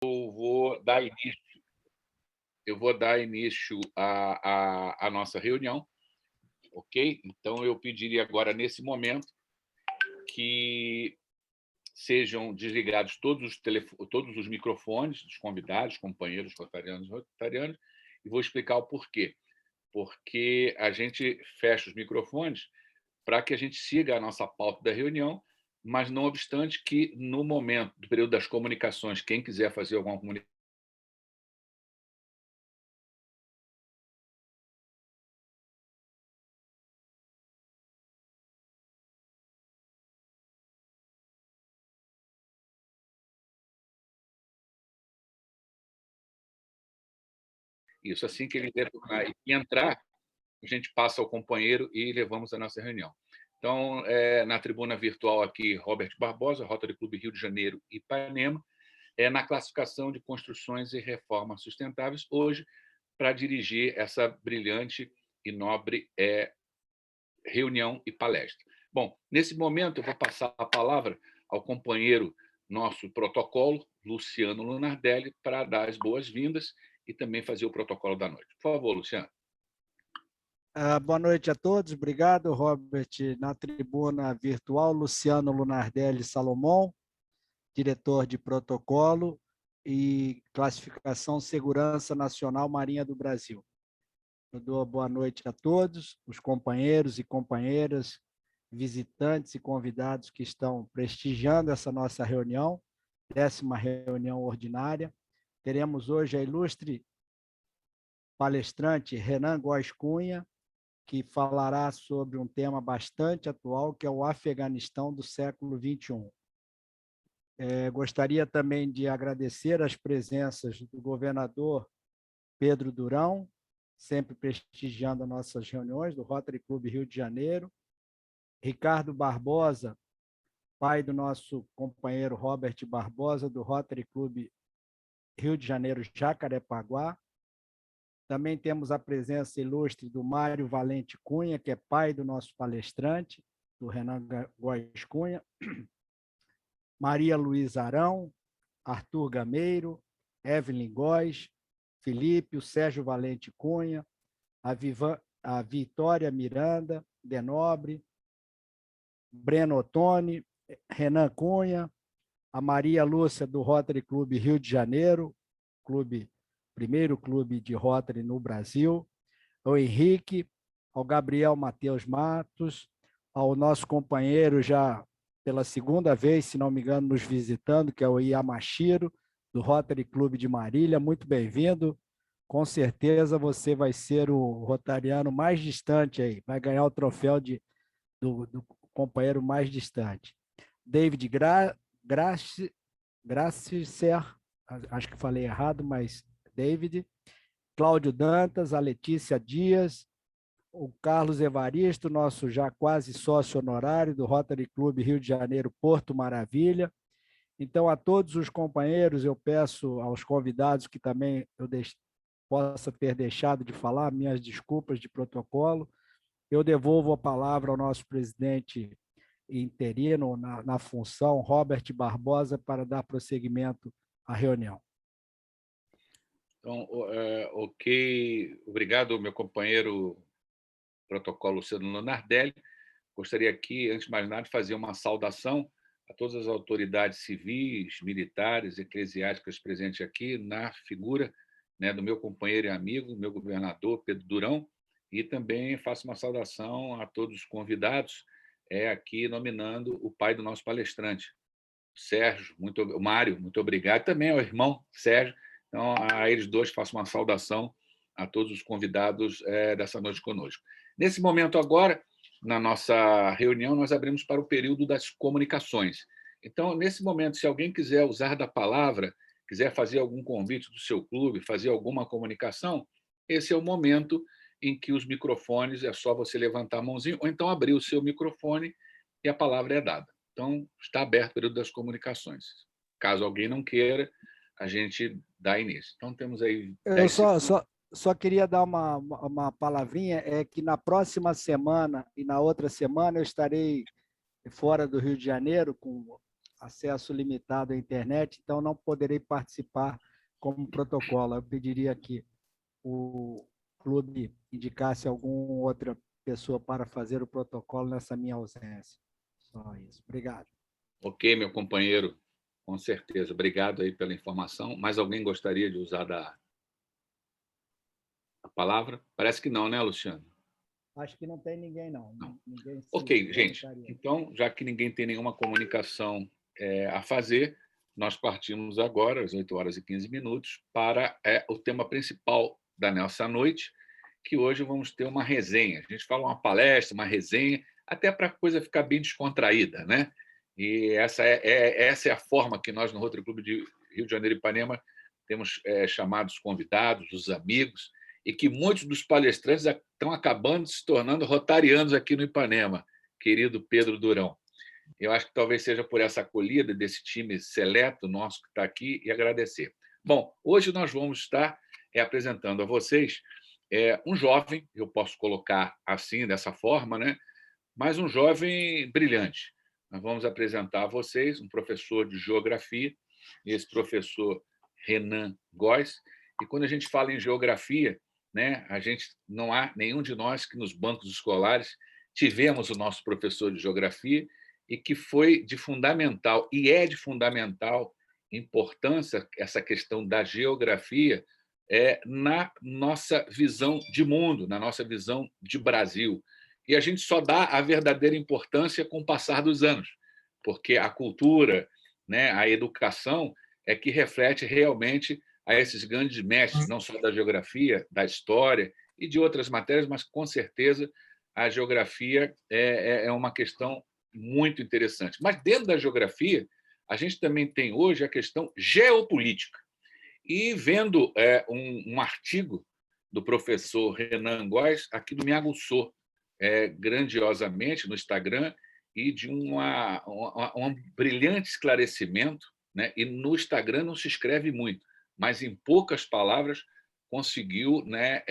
vou dar início, eu vou dar início à nossa reunião, ok? Então, eu pediria agora, nesse momento, que sejam desligados todos os microfones dos convidados, companheiros rotarianos, e vou explicar o porquê. Porque a gente fecha os microfones para que a gente siga a nossa pauta da reunião, mas não obstante que, no momento do período das comunicações, quem quiser fazer alguma comunicação, isso, assim que ele retornar e entrar, a gente passa ao companheiro e levamos a nossa reunião. Então, na tribuna virtual aqui, Robert Barbosa, Rotary Clube Rio de Janeiro e Ipanema, na classificação de construções e reformas sustentáveis, hoje, para dirigir essa brilhante e nobre reunião e palestra. Bom, nesse momento, eu vou passar a palavra ao companheiro nosso protocolo, Luciano Lunardelli, para dar as boas-vindas e também fazer o protocolo da noite. Por favor, Luciano. Boa noite a todos. Obrigado, Robert. Na tribuna virtual, Luciano Lunardelli Salomão, diretor de protocolo e classificação Segurança Nacional Marinha do Brasil. Eu dou boa noite a todos, os companheiros e companheiras, visitantes e convidados que estão prestigiando essa nossa reunião, 10ª reunião ordinária. Teremos hoje a ilustre palestrante Renan Góes Cunha, que falará sobre um tema bastante atual, que é o Afeganistão do século XXI. Gostaria também de agradecer as presenças do governador Pedro Durão, sempre prestigiando as nossas reuniões, do Rotary Clube Rio de Janeiro, Ricardo Barbosa, pai do nosso companheiro Robert Barbosa, do Rotary Clube Rio de Janeiro Jacarepaguá. Também temos a presença ilustre do Mário Valente Cunha, que é pai do nosso palestrante, do Renan Góes Cunha, Maria Luísa Arão, Arthur Gameiro, Evelyn Góes, Felipe, o Sérgio Valente Cunha, a Vitória Miranda, Denobre, Breno Ottoni, Renan Cunha, a Maria Lúcia, do Rotary Clube Rio de Janeiro, primeiro clube de Rotary no Brasil, ao Henrique, ao Gabriel Matheus Matos, ao nosso companheiro já pela segunda vez, se não me engano, nos visitando, que é o Yamashiro, do Rotary Clube de Marília. Muito bem-vindo. Com certeza você vai ser o rotariano mais distante aí, vai ganhar o troféu do companheiro mais distante. David Gracicer, acho que falei errado, mas David, Cláudio Dantas, a Letícia Dias, o Carlos Evaristo, nosso já quase sócio honorário do Rotary Clube Rio de Janeiro, Porto Maravilha. Então, a todos os companheiros, eu peço aos convidados que também eu possa ter deixado de falar, minhas desculpas de protocolo. Eu devolvo a palavra ao nosso presidente interino na função, Robert Barbosa, para dar prosseguimento à reunião. Então, ok. Obrigado, meu companheiro protocolo Luciano Lunardelli. Gostaria aqui, antes de mais nada, de fazer uma saudação a todas as autoridades civis, militares, eclesiásticas presentes aqui, na figura, né, do meu companheiro e amigo, meu governador Pedro Durão, e também faço uma saudação a todos os convidados, aqui nominando o pai do nosso palestrante, Sérgio, o Mário, muito obrigado, também ao irmão Sérgio. Então, a eles dois faço uma saudação a todos os convidados dessa noite conosco. Nesse momento agora, na nossa reunião, nós abrimos para o período das comunicações. Então, nesse momento, se alguém quiser usar da palavra, quiser fazer algum convite do seu clube, fazer alguma comunicação, esse é o momento em que os microfones, é só você levantar a mãozinha, ou então abrir o seu microfone e a palavra é dada. Então, está aberto o período das comunicações. Caso alguém não queira, a gente dá início. Então, temos aí 10 segundos. Só queria dar uma palavrinha, que na próxima semana e na outra semana eu estarei fora do Rio de Janeiro com acesso limitado à internet, então não poderei participar como protocolo. Eu pediria que o clube indicasse alguma outra pessoa para fazer o protocolo nessa minha ausência. Só isso. Obrigado. Ok, meu companheiro, com certeza. Obrigado aí pela informação. Mais alguém gostaria de usar a palavra? Parece que não, né, Luciano? Acho que não tem ninguém, não. Não. Ninguém se Ok, gente. voluntaria. Então, já que ninguém tem nenhuma comunicação a fazer, nós partimos agora, às 8h15, para o tema principal da nossa noite, que hoje vamos ter uma resenha. A gente fala uma palestra, uma resenha, até para a coisa ficar bem descontraída, né? E essa é a forma que nós, no Rotary Clube de Rio de Janeiro e Ipanema, temos chamado os convidados, os amigos, e que muitos dos palestrantes estão acabando se tornando rotarianos aqui no Ipanema, querido Pedro Durão. Eu acho que talvez seja por essa acolhida desse time seleto nosso que está aqui e agradecer. Bom, hoje nós vamos estar apresentando a vocês um jovem, eu posso colocar assim, dessa forma, né? Mas um jovem brilhante. Nós vamos apresentar a vocês um professor de geografia, esse professor Renan Góes. E quando a gente fala em geografia, né, a gente não há nenhum de nós que nos bancos escolares tivemos o nosso professor de geografia e que foi de fundamental e é de fundamental importância essa questão da geografia na nossa visão de mundo, na nossa visão de Brasil. E a gente só dá a verdadeira importância com o passar dos anos, porque a cultura, né, a educação é que reflete realmente a esses grandes mestres, não só da geografia, da história e de outras matérias, mas com certeza a geografia é uma questão muito interessante. Mas dentro da geografia, a gente também tem hoje a questão geopolítica. E vendo um artigo do professor Renan Góes, aquilo me aguçou grandiosamente no Instagram e de um brilhante esclarecimento, né? E no Instagram não se escreve muito, mas em poucas palavras conseguiu, né,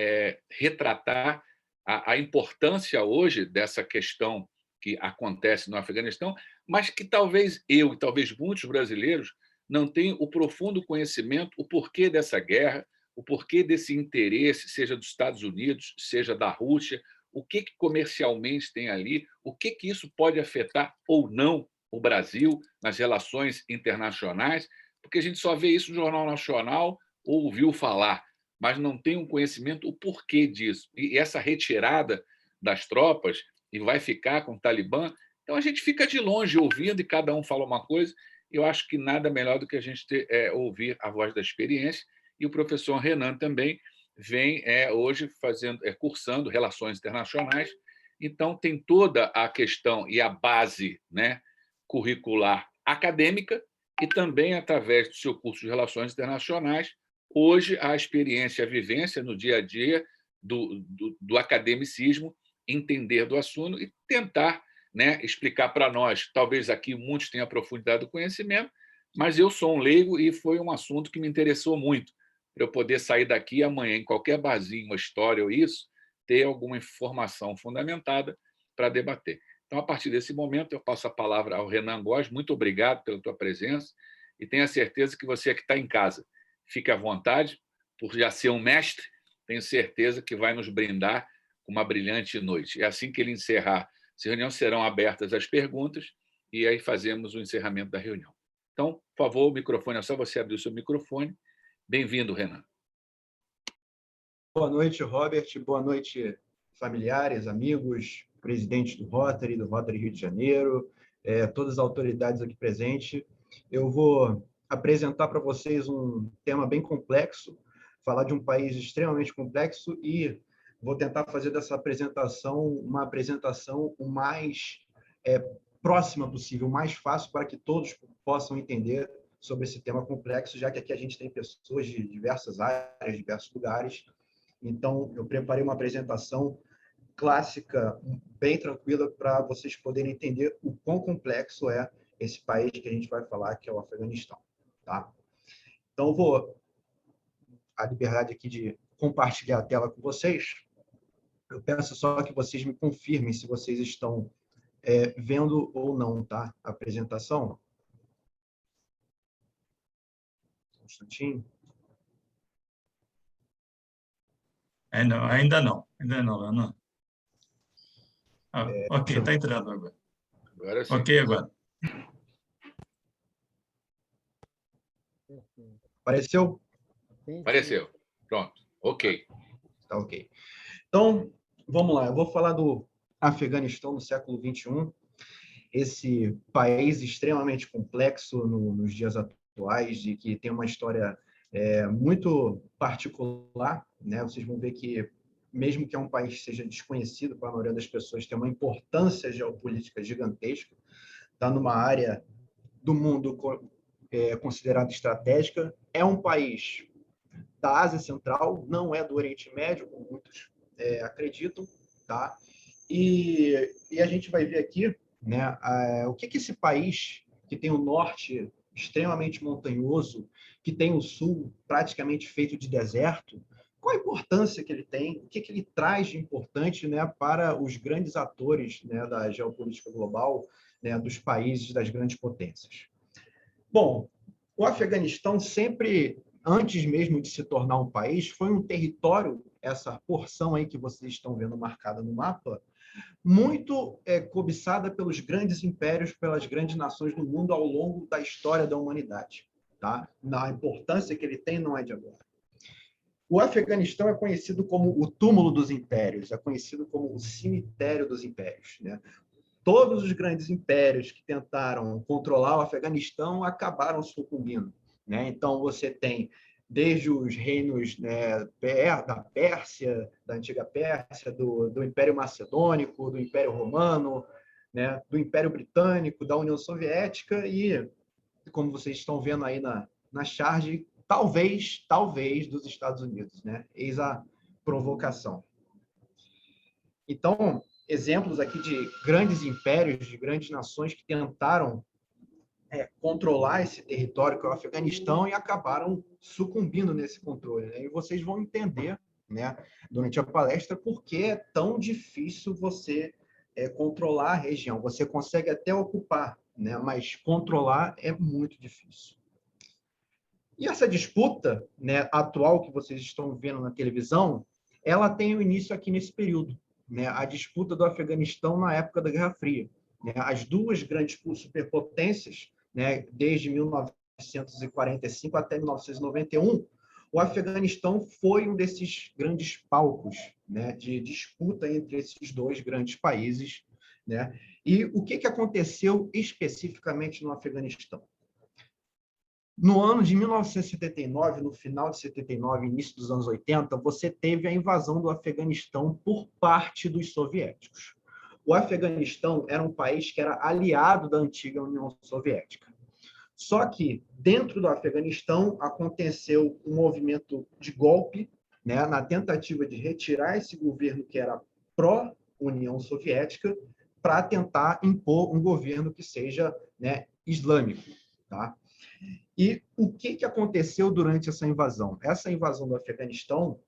retratar a importância hoje dessa questão que acontece no Afeganistão, mas que talvez eu e talvez muitos brasileiros não tenham o profundo conhecimento, o porquê dessa guerra, o porquê desse interesse, seja dos Estados Unidos, seja da Rússia, o que comercialmente tem ali, o que isso pode afetar ou não o Brasil nas relações internacionais, porque a gente só vê isso no Jornal Nacional ou ouviu falar, mas não tem um conhecimento o porquê disso. E essa retirada das tropas, e vai ficar com o Talibã, então a gente fica de longe ouvindo e cada um fala uma coisa. Eu acho que nada melhor do que a gente ouvir a voz da experiência, e o professor Renan também vem hoje cursando Relações Internacionais, então tem toda a questão e a base, né, curricular acadêmica e também, através do seu curso de Relações Internacionais, hoje a experiência, a vivência no dia a dia do academicismo, entender do assunto e tentar, né, explicar para nós. Talvez aqui muitos tenham profundidade do conhecimento, mas eu sou um leigo e foi um assunto que me interessou muito, para eu poder sair daqui amanhã, em qualquer barzinho, uma história ou isso, ter alguma informação fundamentada para debater. Então, a partir desse momento, eu passo a palavra ao Renan Góes. Muito obrigado pela tua presença e tenha certeza que você que está em casa, fique à vontade, por já ser um mestre, tenho certeza que vai nos brindar com uma brilhante noite. É assim que ele encerrar, as reuniões serão abertas às perguntas e aí fazemos o encerramento da reunião. Então, por favor, o microfone, é só você abrir o seu microfone. Bem-vindo, Renan. Boa noite, Robert. Boa noite, familiares, amigos, presidente do Rotary Rio de Janeiro, todas as autoridades aqui presentes. Eu vou apresentar para vocês um tema bem complexo, falar de um país extremamente complexo e vou tentar fazer dessa apresentação uma apresentação o mais próxima possível, o mais fácil para que todos possam entender sobre esse tema complexo, já que aqui a gente tem pessoas de diversas áreas, diversos lugares. Então, eu preparei uma apresentação clássica, bem tranquila, para vocês poderem entender o quão complexo é esse país que a gente vai falar, que é o Afeganistão. Tá? Então, vou a liberdade aqui de compartilhar a tela com vocês. Eu peço só que vocês me confirmem se vocês estão vendo ou não, tá? A apresentação. Constantino? Ainda não, Leonardo. Ok, está entrando agora. Agora sim. Ok, agora. Apareceu? Apareceu. Pronto. Ok. Tá ok. Então, vamos lá. Eu vou falar do Afeganistão no século XXI, esse país extremamente complexo nos dias atuais e que tem uma história muito particular, né? Vocês vão ver que, mesmo que é um país que seja desconhecido para a maioria das pessoas, tem uma importância geopolítica gigantesca, está numa área do mundo considerada estratégica, é um país da Ásia Central, não é do Oriente Médio, como muitos acreditam, tá? E a gente vai ver aqui, né, o que esse país, que tem o norte extremamente montanhoso, que tem o sul praticamente feito de deserto, qual a importância que ele tem, o que ele traz de importante, né, para os grandes atores, né, da geopolítica global, né, dos países das grandes potências. Bom, o Afeganistão sempre, antes mesmo de se tornar um país, foi um território, essa porção aí que vocês estão vendo marcada no mapa, muito cobiçada pelos grandes impérios, pelas grandes nações do mundo ao longo da história da humanidade. Tá? A importância que ele tem não é de agora. O Afeganistão é conhecido como o túmulo dos impérios, é conhecido como o cemitério dos impérios, né? Todos os grandes impérios que tentaram controlar o Afeganistão acabaram sucumbindo, né? Então, você tem desde os reinos, né, da Pérsia, da antiga Pérsia, do Império Macedônico, do Império Romano, né, do Império Britânico, da União Soviética e, como vocês estão vendo aí na charge, talvez dos Estados Unidos, né? Eis a provocação. Então, exemplos aqui de grandes impérios, de grandes nações que tentaram controlar esse território que é o Afeganistão e acabaram sucumbindo nesse controle, né? E vocês vão entender, né, durante a palestra, por que é tão difícil você controlar a região. Você consegue até ocupar, né, mas controlar é muito difícil. E essa disputa, né, atual que vocês estão vendo na televisão, ela tem o início aqui nesse período, né? A disputa do Afeganistão na época da Guerra Fria, né? As duas grandes superpotências, né, desde 1945 até 1991, o Afeganistão foi um desses grandes palcos, né, de disputa entre esses dois grandes países, né? E o que aconteceu especificamente no Afeganistão? No ano de 1979, no final de 79, início dos anos 80, você teve a invasão do Afeganistão por parte dos soviéticos. O Afeganistão era um país que era aliado da antiga União Soviética. Só que, dentro do Afeganistão, aconteceu um movimento de golpe, né, na tentativa de retirar esse governo que era pró-União Soviética para tentar impor um governo que seja, né, islâmico. Tá? E o que aconteceu durante essa invasão? Essa invasão do Afeganistão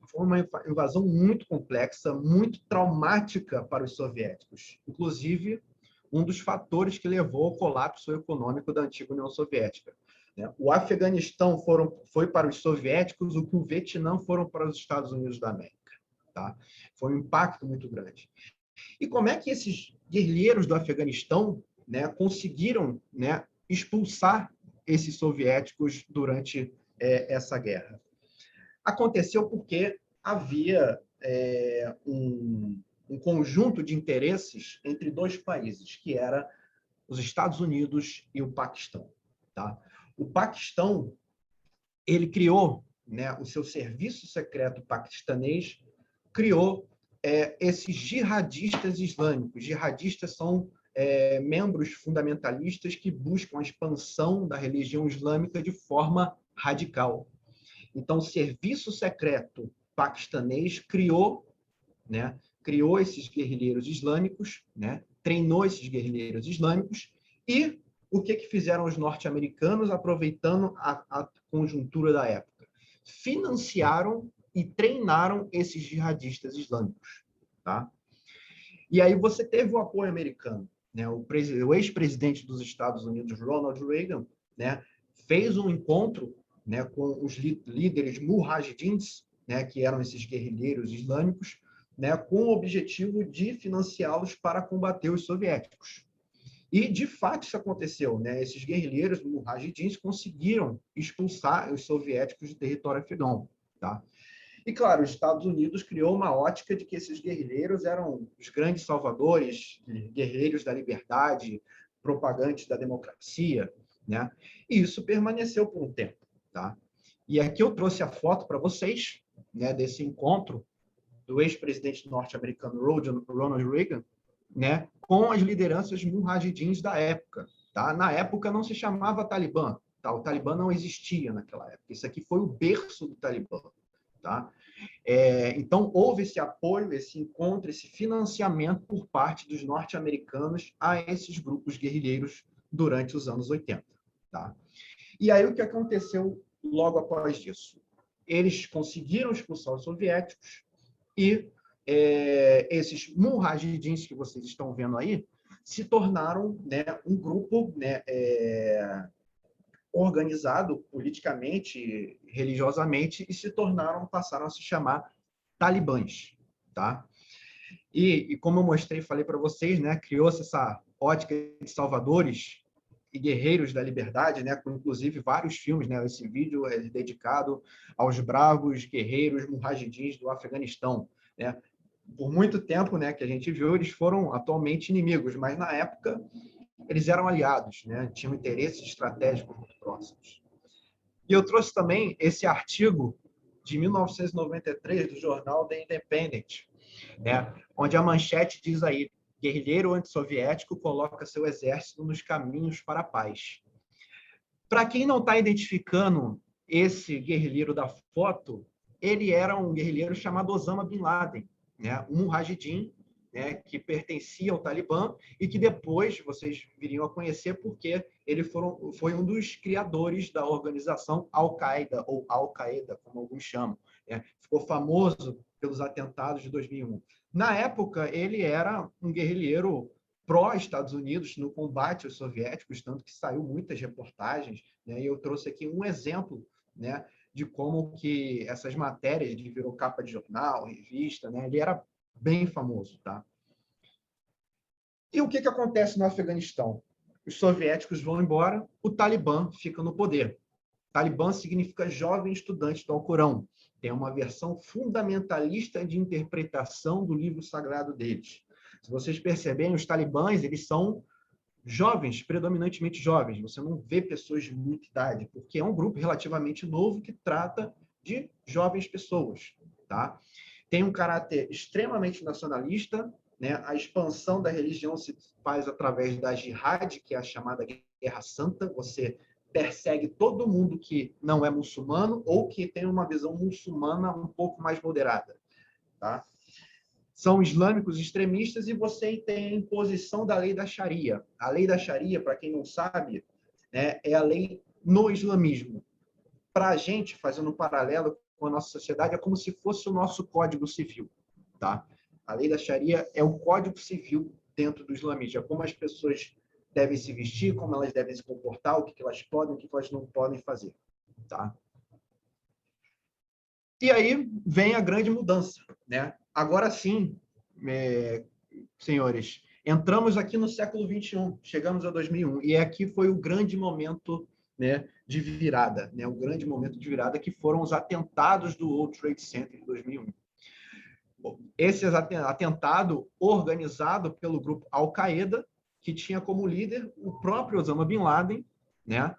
foi uma invasão muito complexa, muito traumática para os soviéticos. Inclusive, um dos fatores que levou ao colapso econômico da antiga União Soviética. O Afeganistão foi para os soviéticos o que o Vietnã foram para os Estados Unidos da América. Tá? Foi um impacto muito grande. E como é que esses guerrilheiros do Afeganistão, né, conseguiram, né, expulsar esses soviéticos durante essa guerra? Aconteceu porque havia um conjunto de interesses entre dois países, que era os Estados Unidos e o Paquistão. Tá? O Paquistão, ele criou, né, o seu serviço secreto paquistanês, criou esses jihadistas islâmicos. Jihadistas são membros fundamentalistas que buscam a expansão da religião islâmica de forma radical. Então, o serviço secreto paquistanês criou esses guerrilheiros islâmicos, né, treinou esses guerrilheiros islâmicos e o que fizeram os norte-americanos, aproveitando a conjuntura da época? Financiaram e treinaram esses jihadistas islâmicos. Tá? E aí você teve o apoio americano. Né? O ex-presidente dos Estados Unidos, Ronald Reagan, né, fez um encontro, né, com os líderes mujahidins, né, que eram esses guerrilheiros islâmicos, né, com o objetivo de financiá-los para combater os soviéticos. E, de fato, isso aconteceu, né? Esses guerrilheiros mujahidins conseguiram expulsar os soviéticos do território afegão, tá? E, claro, os Estados Unidos criou uma ótica de que esses guerrilheiros eram os grandes salvadores, guerreiros da liberdade, propagantes da democracia, né? E isso permaneceu por um tempo, tá? E aqui eu trouxe a foto para vocês, né, desse encontro do ex-presidente norte-americano Ronald Reagan, né, com as lideranças mujahidins da época. Tá? Na época não se chamava Talibã. Tá? O Talibã não existia naquela época. Isso aqui foi o berço do Talibã. Tá? Então, houve esse apoio, esse encontro, esse financiamento por parte dos norte-americanos a esses grupos guerrilheiros durante os anos 80. Tá? E aí, o que aconteceu logo após isso? Eles conseguiram expulsar os soviéticos e esses mujahidins que vocês estão vendo aí se tornaram, né, um grupo, né, organizado politicamente, religiosamente, e passaram a se chamar talibãs, tá? E como eu mostrei, falei para vocês, né, criou-se essa ótica de salvadores e guerreiros da liberdade, né, com inclusive vários filmes, né? Esse vídeo é dedicado aos bravos guerreiros mujahidins do Afeganistão, né? Por muito tempo, né, que a gente viu, eles foram atualmente inimigos, mas na época eles eram aliados, né? Tinham interesses estratégicos muito próximos. E eu trouxe também esse artigo de 1993 do jornal The Independent, né, onde a manchete diz aí: guerrilheiro antissoviético coloca seu exército nos caminhos para a paz. Para quem não está identificando esse guerrilheiro da foto, ele era um guerrilheiro chamado Osama Bin Laden, né, um mujahidin, né, que pertencia ao Talibã e que depois vocês viriam a conhecer porque ele foi um dos criadores da organização Al-Qaeda, ou Al-Qaeda, como alguns chamam, né? Ficou famoso pelos atentados de 2001. Na época, ele era um guerrilheiro pró-Estados Unidos no combate aos soviéticos, tanto que saiu muitas reportagens, né? E eu trouxe aqui um exemplo, né, de como que essas matérias, ele virou capa de jornal, revista, né? Ele era bem famoso, tá? E o que acontece no Afeganistão? Os soviéticos vão embora, o Talibã fica no poder. Talibã significa jovem estudante do Alcorão. Tem uma versão fundamentalista de interpretação do livro sagrado deles. Se vocês perceberem, os talibãs, eles são jovens, predominantemente jovens. Você não vê pessoas de muita idade, porque é um grupo relativamente novo que trata de jovens pessoas, tá? Tem um caráter extremamente nacionalista, né? A expansão da religião se faz através da jihad, que é a chamada Guerra Santa. Você persegue todo mundo que não é muçulmano ou que tem uma visão muçulmana um pouco mais moderada, tá? São islâmicos extremistas e você tem a imposição da lei da Sharia. A lei da Sharia, para quem não sabe, né, é a lei no islamismo. Para a gente, fazendo um paralelo com a nossa sociedade, é como se fosse o nosso Código Civil, tá? A lei da Sharia é o Código Civil dentro do islamismo. É como as pessoas devem se vestir, como elas devem se comportar, o que elas podem, o que elas não podem fazer, tá? E aí vem a grande mudança, né? Agora sim, senhores, entramos aqui no século XXI, chegamos a 2001, e aqui foi o grande momento, né, de virada, né? O grande momento de virada que foram os atentados do World Trade Center de 2001. Esse atentado organizado pelo grupo Al-Qaeda, que tinha como líder o próprio Osama Bin Laden, né,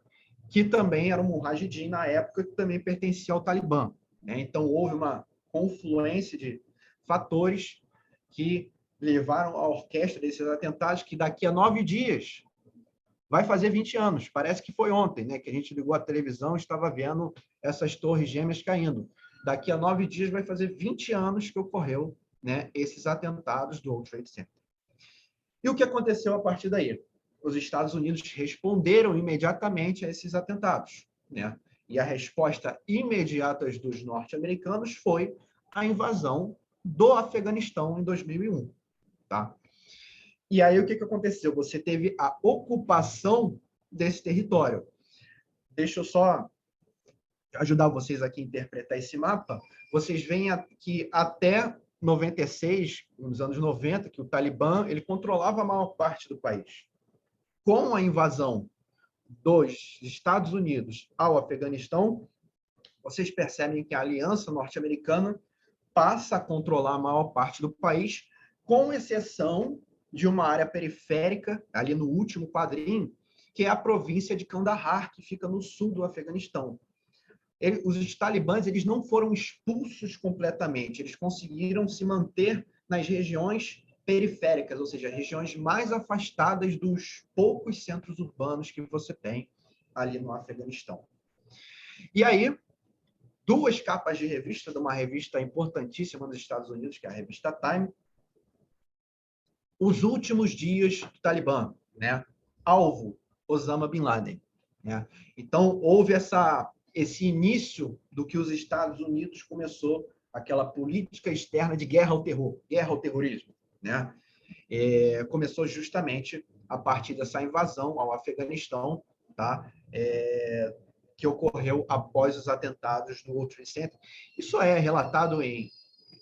que também era um mujahidin na época, que também pertencia ao Talibã, né? Então, houve uma confluência de fatores que levaram à orquestra desses atentados, que daqui a 9 dias vai fazer 20 anos. Parece que foi ontem, né, que a gente ligou a televisão e estava vendo essas torres gêmeas caindo. Daqui a 9 dias vai fazer 20 anos que ocorreu, né, esses atentados do World Trade Center. E o que aconteceu a partir daí? Os Estados Unidos responderam imediatamente a esses atentados, né? E a resposta imediata dos norte-americanos foi a invasão do Afeganistão em 2001, tá? E aí o que aconteceu? Você teve a ocupação desse território. Deixa eu só ajudar vocês aqui a interpretar esse mapa, vocês veem que até 96, nos anos 90, que o Talibã ele controlava a maior parte do país. Com a invasão dos Estados Unidos ao Afeganistão, vocês percebem que a aliança norte-americana passa a controlar a maior parte do país, com exceção de uma área periférica, ali no último quadrinho, que é a província de Kandahar, que fica no sul do Afeganistão. Os talibãs eles não foram expulsos completamente, eles conseguiram se manter nas regiões periféricas, ou seja, regiões mais afastadas dos poucos centros urbanos que você tem ali no Afeganistão. E aí, duas capas de revista, de uma revista importantíssima dos Estados Unidos, que é a revista Time, os últimos dias do Talibã, né? Alvo, Osama Bin Laden. Né? Então, houve esse início do que os Estados Unidos começou, aquela política externa de guerra ao terror, guerra ao terrorismo. Né? Começou justamente a partir dessa invasão ao Afeganistão, tá? Que ocorreu após os atentados no World Trade Center. Isso é relatado em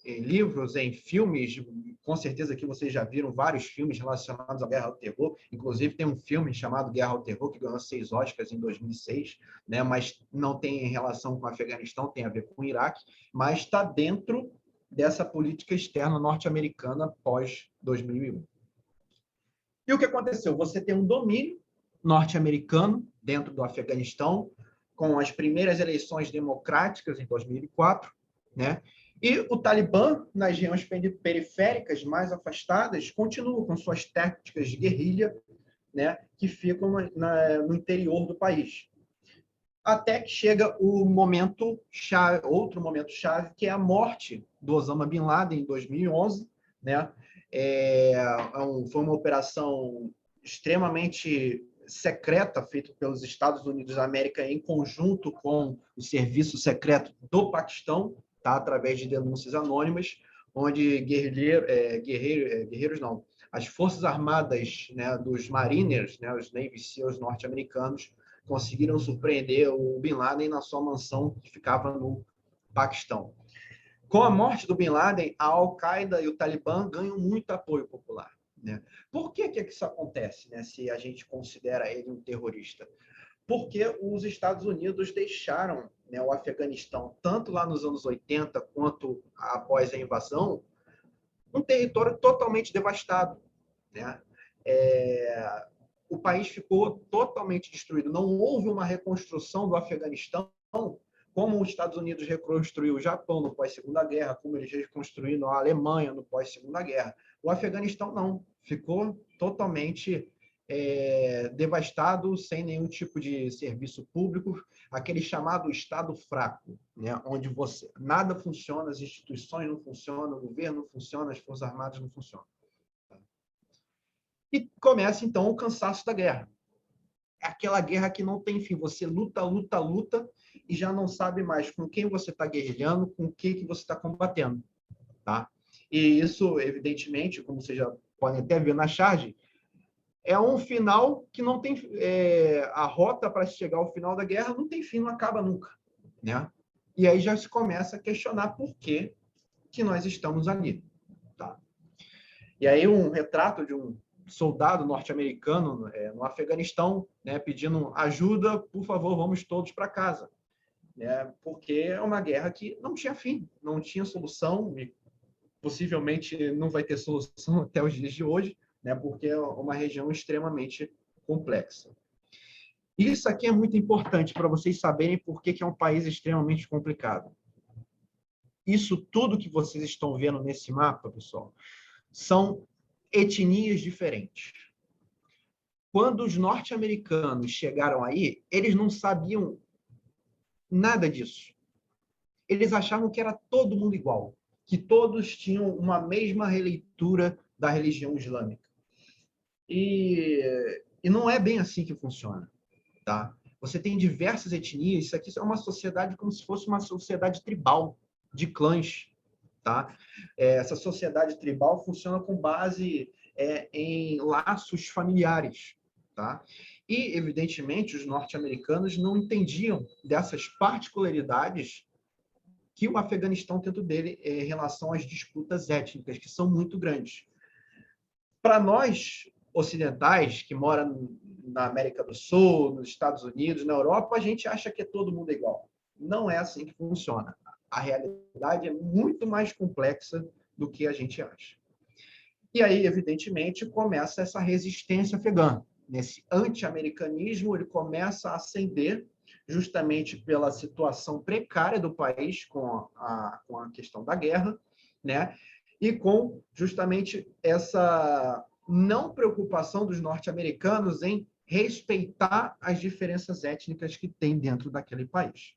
livros, em filmes, com certeza que vocês já viram vários filmes relacionados à guerra ao terror, inclusive tem um filme chamado Guerra ao Terror, que ganhou 6 Oscars em 2006, né? Mas não tem relação com o Afeganistão, tem a ver com o Iraque, mas está dentro dessa política externa norte-americana pós-2001. E o que aconteceu? Você tem um domínio norte-americano dentro do Afeganistão, com as primeiras eleições democráticas em 2004, né? E o Talibã, nas regiões periféricas mais afastadas, continua com suas táticas de guerrilha, né, que ficam no interior do país. Até que chega o momento chave, outro momento chave, que é a morte do Osama Bin Laden em 2011, né? Foi uma operação extremamente secreta feita pelos Estados Unidos da América em conjunto com o serviço secreto do Paquistão, tá? Através de denúncias anônimas, onde as forças armadas, né, dos Mariners, né, os Navy SEALs norte-americanos, conseguiram surpreender o Bin Laden na sua mansão que ficava no Paquistão. Com a morte do Bin Laden, a Al-Qaeda e o Talibã ganham muito apoio popular. Né? Por que isso acontece, né, se a gente considera ele um terrorista? Porque os Estados Unidos deixaram, né, o Afeganistão, tanto lá nos anos 80 quanto após a invasão, um território totalmente devastado. Né? O país ficou totalmente destruído. Não houve uma reconstrução do Afeganistão como os Estados Unidos reconstruiu o Japão no pós-Segunda Guerra, como eles reconstruíram a Alemanha no pós-Segunda Guerra. O Afeganistão não. Ficou totalmente devastado, sem nenhum tipo de serviço público, aquele chamado Estado fraco, né? Onde nada funciona, as instituições não funcionam, o governo não funciona, as Forças Armadas não funcionam. E começa, então, o cansaço da guerra. É aquela guerra que não tem fim. Você luta, luta, luta e já não sabe mais com quem você está guerrilhando, com o que você está combatendo. Tá? E isso, evidentemente, como vocês já podem até ver na charge, é um final que não tem... a rota para chegar ao final da guerra não tem fim, não acaba nunca. Né? E aí já se começa a questionar por que nós estamos ali. Tá? E aí um retrato de um soldado norte-americano no Afeganistão, né, pedindo ajuda, por favor, vamos todos para casa. Né, porque é uma guerra que não tinha fim, não tinha solução, e possivelmente não vai ter solução até os dias de hoje, né, porque é uma região extremamente complexa. Isso aqui é muito importante para vocês saberem por que é um país extremamente complicado. Isso tudo que vocês estão vendo nesse mapa, pessoal, são etnias diferentes. Quando os norte-americanos chegaram aí, eles não sabiam nada disso. Eles achavam que era todo mundo igual, que todos tinham uma mesma releitura da religião islâmica. E não é bem assim que funciona. Tá? Você tem diversas etnias, isso aqui é uma sociedade como se fosse uma sociedade tribal, de clãs. Tá? Essa sociedade tribal funciona com base em laços familiares. Tá? E, evidentemente, os norte-americanos não entendiam dessas particularidades que o Afeganistão tem dentro dele em relação às disputas étnicas, que são muito grandes. Para nós, ocidentais, que moram na América do Sul, nos Estados Unidos, na Europa, a gente acha que é todo mundo igual. Não é assim que funciona. A realidade é muito mais complexa do que a gente acha. E aí, evidentemente, começa essa resistência afegã. Nesse anti-americanismo, ele começa a ascender justamente pela situação precária do país com a questão da guerra, né? E com justamente essa não preocupação dos norte-americanos em respeitar as diferenças étnicas que tem dentro daquele país.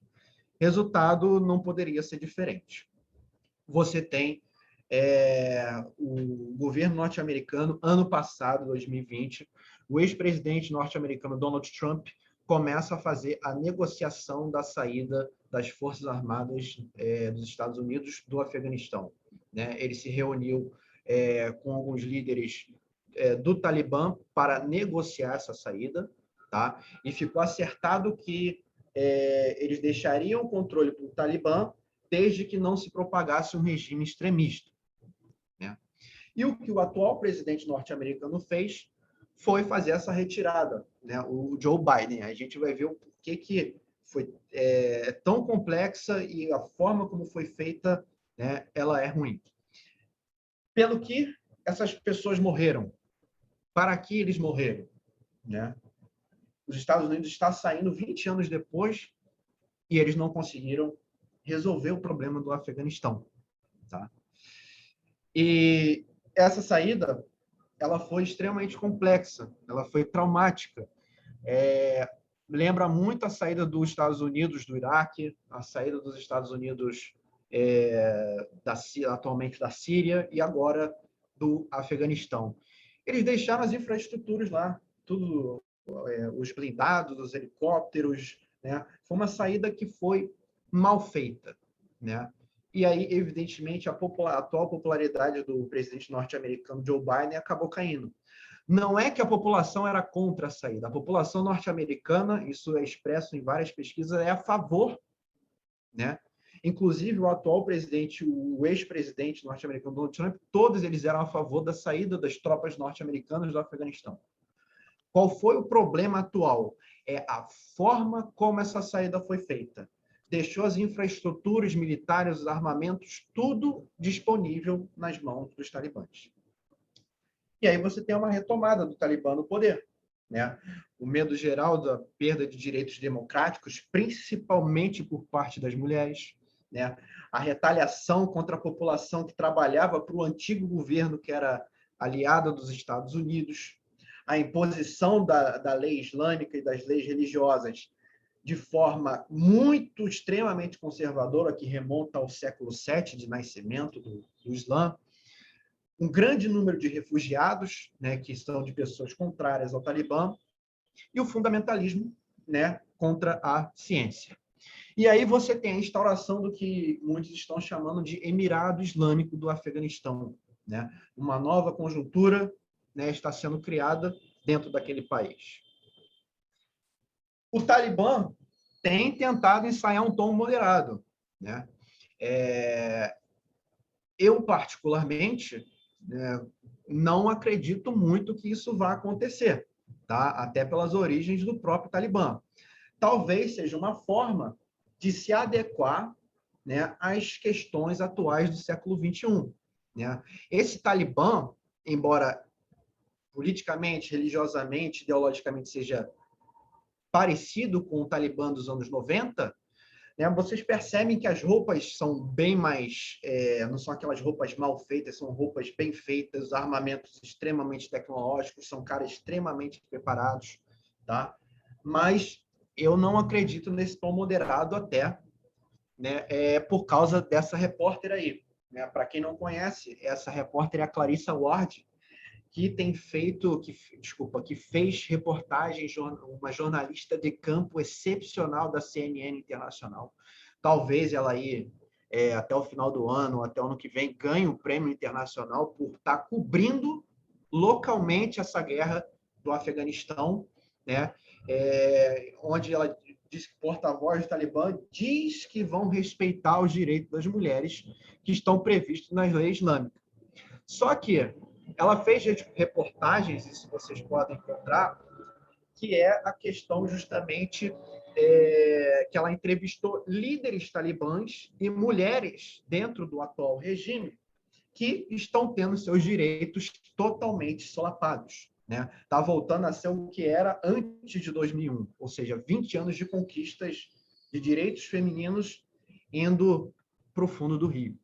Resultado não poderia ser diferente. Você tem o governo norte-americano, ano passado, 2020, o ex-presidente norte-americano Donald Trump começa a fazer a negociação da saída das Forças Armadas dos Estados Unidos do Afeganistão. Né? Ele se reuniu com alguns líderes do Talibã para negociar essa saída, tá? E ficou acertado que eles deixariam o controle para o Talibã desde que não se propagasse um regime extremista. Né? E o que o atual presidente norte-americano fez foi fazer essa retirada, né? O Joe Biden. A gente vai ver o porquê que foi tão complexa e a forma como foi feita, né, ela é ruim. Pelo que essas pessoas morreram. Para que eles morreram? Né? Os Estados Unidos está saindo 20 anos depois e eles não conseguiram resolver o problema do Afeganistão. Tá? E essa saída, ela foi extremamente complexa, ela foi traumática. Lembra muito a saída dos Estados Unidos do Iraque, a saída dos Estados Unidos atualmente da Síria e agora do Afeganistão. Eles deixaram as infraestruturas lá, tudo, os blindados, os helicópteros, né? Foi uma saída que foi mal feita, né? E aí, evidentemente, a atual popularidade do presidente norte-americano Joe Biden acabou caindo. Não é que a população era contra a saída. A população norte-americana, isso é expresso em várias pesquisas, é a favor, né? Inclusive, o atual presidente, o ex-presidente norte-americano Donald Trump, todos eles eram a favor da saída das tropas norte-americanas do Afeganistão. Qual foi o problema atual? É a forma como essa saída foi feita. Deixou as infraestruturas militares, os armamentos, tudo disponível nas mãos dos talibãs. E aí você tem uma retomada do Talibã no poder. Né? O medo geral da perda de direitos democráticos, principalmente por parte das mulheres. Né? A retaliação contra a população que trabalhava para o antigo governo, que era aliada dos Estados Unidos. A imposição da lei islâmica e das leis religiosas de forma muito extremamente conservadora, que remonta ao século VII de nascimento do Islã. Um grande número de refugiados, né, que são de pessoas contrárias ao Talibã, e o fundamentalismo, né, contra a ciência. E aí você tem a instauração do que muitos estão chamando de Emirado Islâmico do Afeganistão. Né? Uma nova conjuntura, né, está sendo criada dentro daquele país. O Talibã tem tentado ensaiar um tom moderado. Né? Eu, particularmente, não acredito muito que isso vá acontecer, tá? Até pelas origens do próprio Talibã. Talvez seja uma forma de se adequar, né, às questões atuais do século XXI. Né? Esse Talibã, embora politicamente, religiosamente, ideologicamente seja parecido com o Talibã dos anos 90, né, vocês percebem que as roupas são bem mais... não são aquelas roupas mal feitas, são roupas bem feitas, armamentos extremamente tecnológicos, são caras extremamente preparados, tá? Mas eu não acredito nesse tom moderado até, né, por causa dessa repórter aí. Né? Para quem não conhece, essa repórter é a Clarissa Ward, que tem feito, que fez reportagem, uma jornalista de campo excepcional da CNN Internacional. Talvez ela aí, até o final do ano, até o ano que vem, ganhe um prêmio internacional por estar cobrindo localmente essa guerra do Afeganistão, né? Onde ela diz que o porta-voz do Talibã diz que vão respeitar os direitos das mulheres que estão previstos nas leis islâmicas. Só que ela fez reportagens, isso vocês podem encontrar, que é a questão justamente que ela entrevistou líderes talibãs e mulheres dentro do atual regime que estão tendo seus direitos totalmente solapados. Está voltando a ser o que era antes de 2001, ou seja, 20 anos de conquistas de direitos femininos indo para o fundo do rio.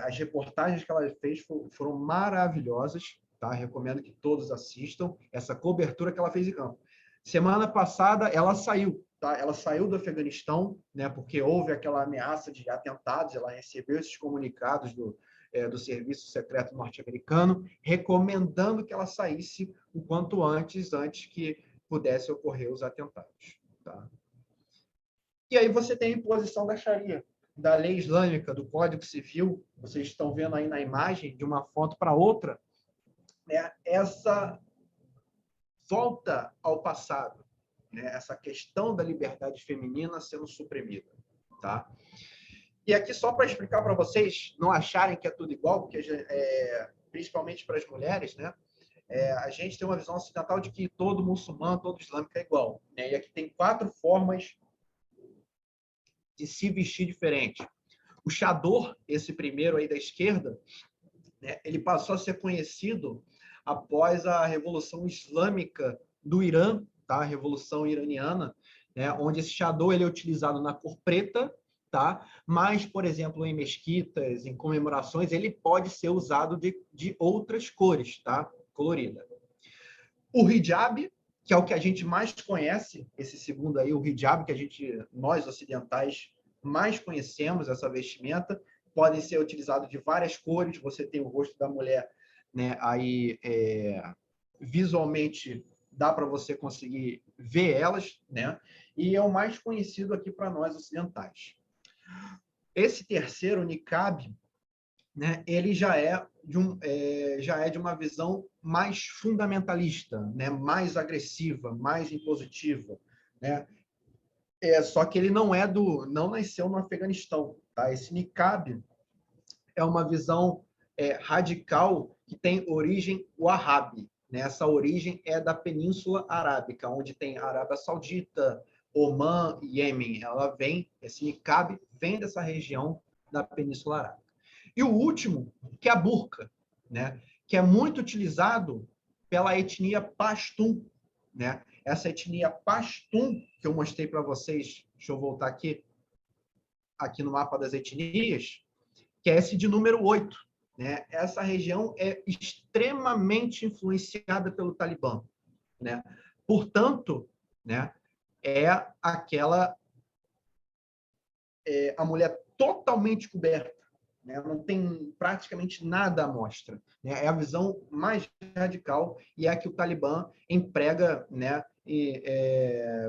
As reportagens que ela fez foram maravilhosas, tá? Recomendo que todos assistam essa cobertura que ela fez em campo. Semana passada ela saiu, tá? Ela saiu do Afeganistão, porque houve aquela ameaça de atentados, ela recebeu esses comunicados do Serviço Secreto norte-americano, recomendando que ela saísse o quanto antes que pudesse ocorrer os atentados. Tá? E aí você tem a imposição da Sharia, da lei islâmica, do Código Civil, vocês estão vendo aí na imagem, de uma foto para outra, essa volta ao passado, essa questão da liberdade feminina sendo suprimida. Tá? E aqui, só para explicar para vocês, não acharem que é tudo igual, porque principalmente para as mulheres, a gente tem uma visão ocidental de que todo muçulmano, todo islâmico é igual. E aqui tem 4 formas de se vestir diferente. O chador, esse primeiro aí da esquerda, ele passou a ser conhecido após a Revolução Islâmica do Irã, tá? A Revolução Iraniana, onde esse chador ele é utilizado na cor preta, tá? Mas, por exemplo, em mesquitas, em comemorações, ele pode ser usado de outras cores, tá? Colorida. O hijab, que é o que a gente mais conhece, esse segundo aí, o hijab, que nós ocidentais mais conhecemos, essa vestimenta, podem ser utilizados de várias cores, você tem o rosto da mulher, aí visualmente dá para você conseguir ver elas, e é o mais conhecido aqui para nós ocidentais. Esse terceiro, o niqab, ele já é de uma visão mais fundamentalista, mais agressiva, mais impositiva, só que ele não nasceu no Afeganistão, tá? Esse niqab é uma visão radical que tem origem wahhabi, Essa origem é da Península Arábica, onde tem Arábia Saudita, Omã e Iêmen. Esse niqab vem dessa região da Península Arábica. E o último, que é a burca, que é muito utilizado pela etnia Pashtun, Essa etnia Pashtun, que eu mostrei para vocês, deixa eu voltar aqui no mapa das etnias, que é esse de número 8. Essa região é extremamente influenciada pelo Talibã. Portanto, a mulher totalmente coberta, não tem praticamente nada à mostra. É a visão mais radical e é a que o Talibã emprega, e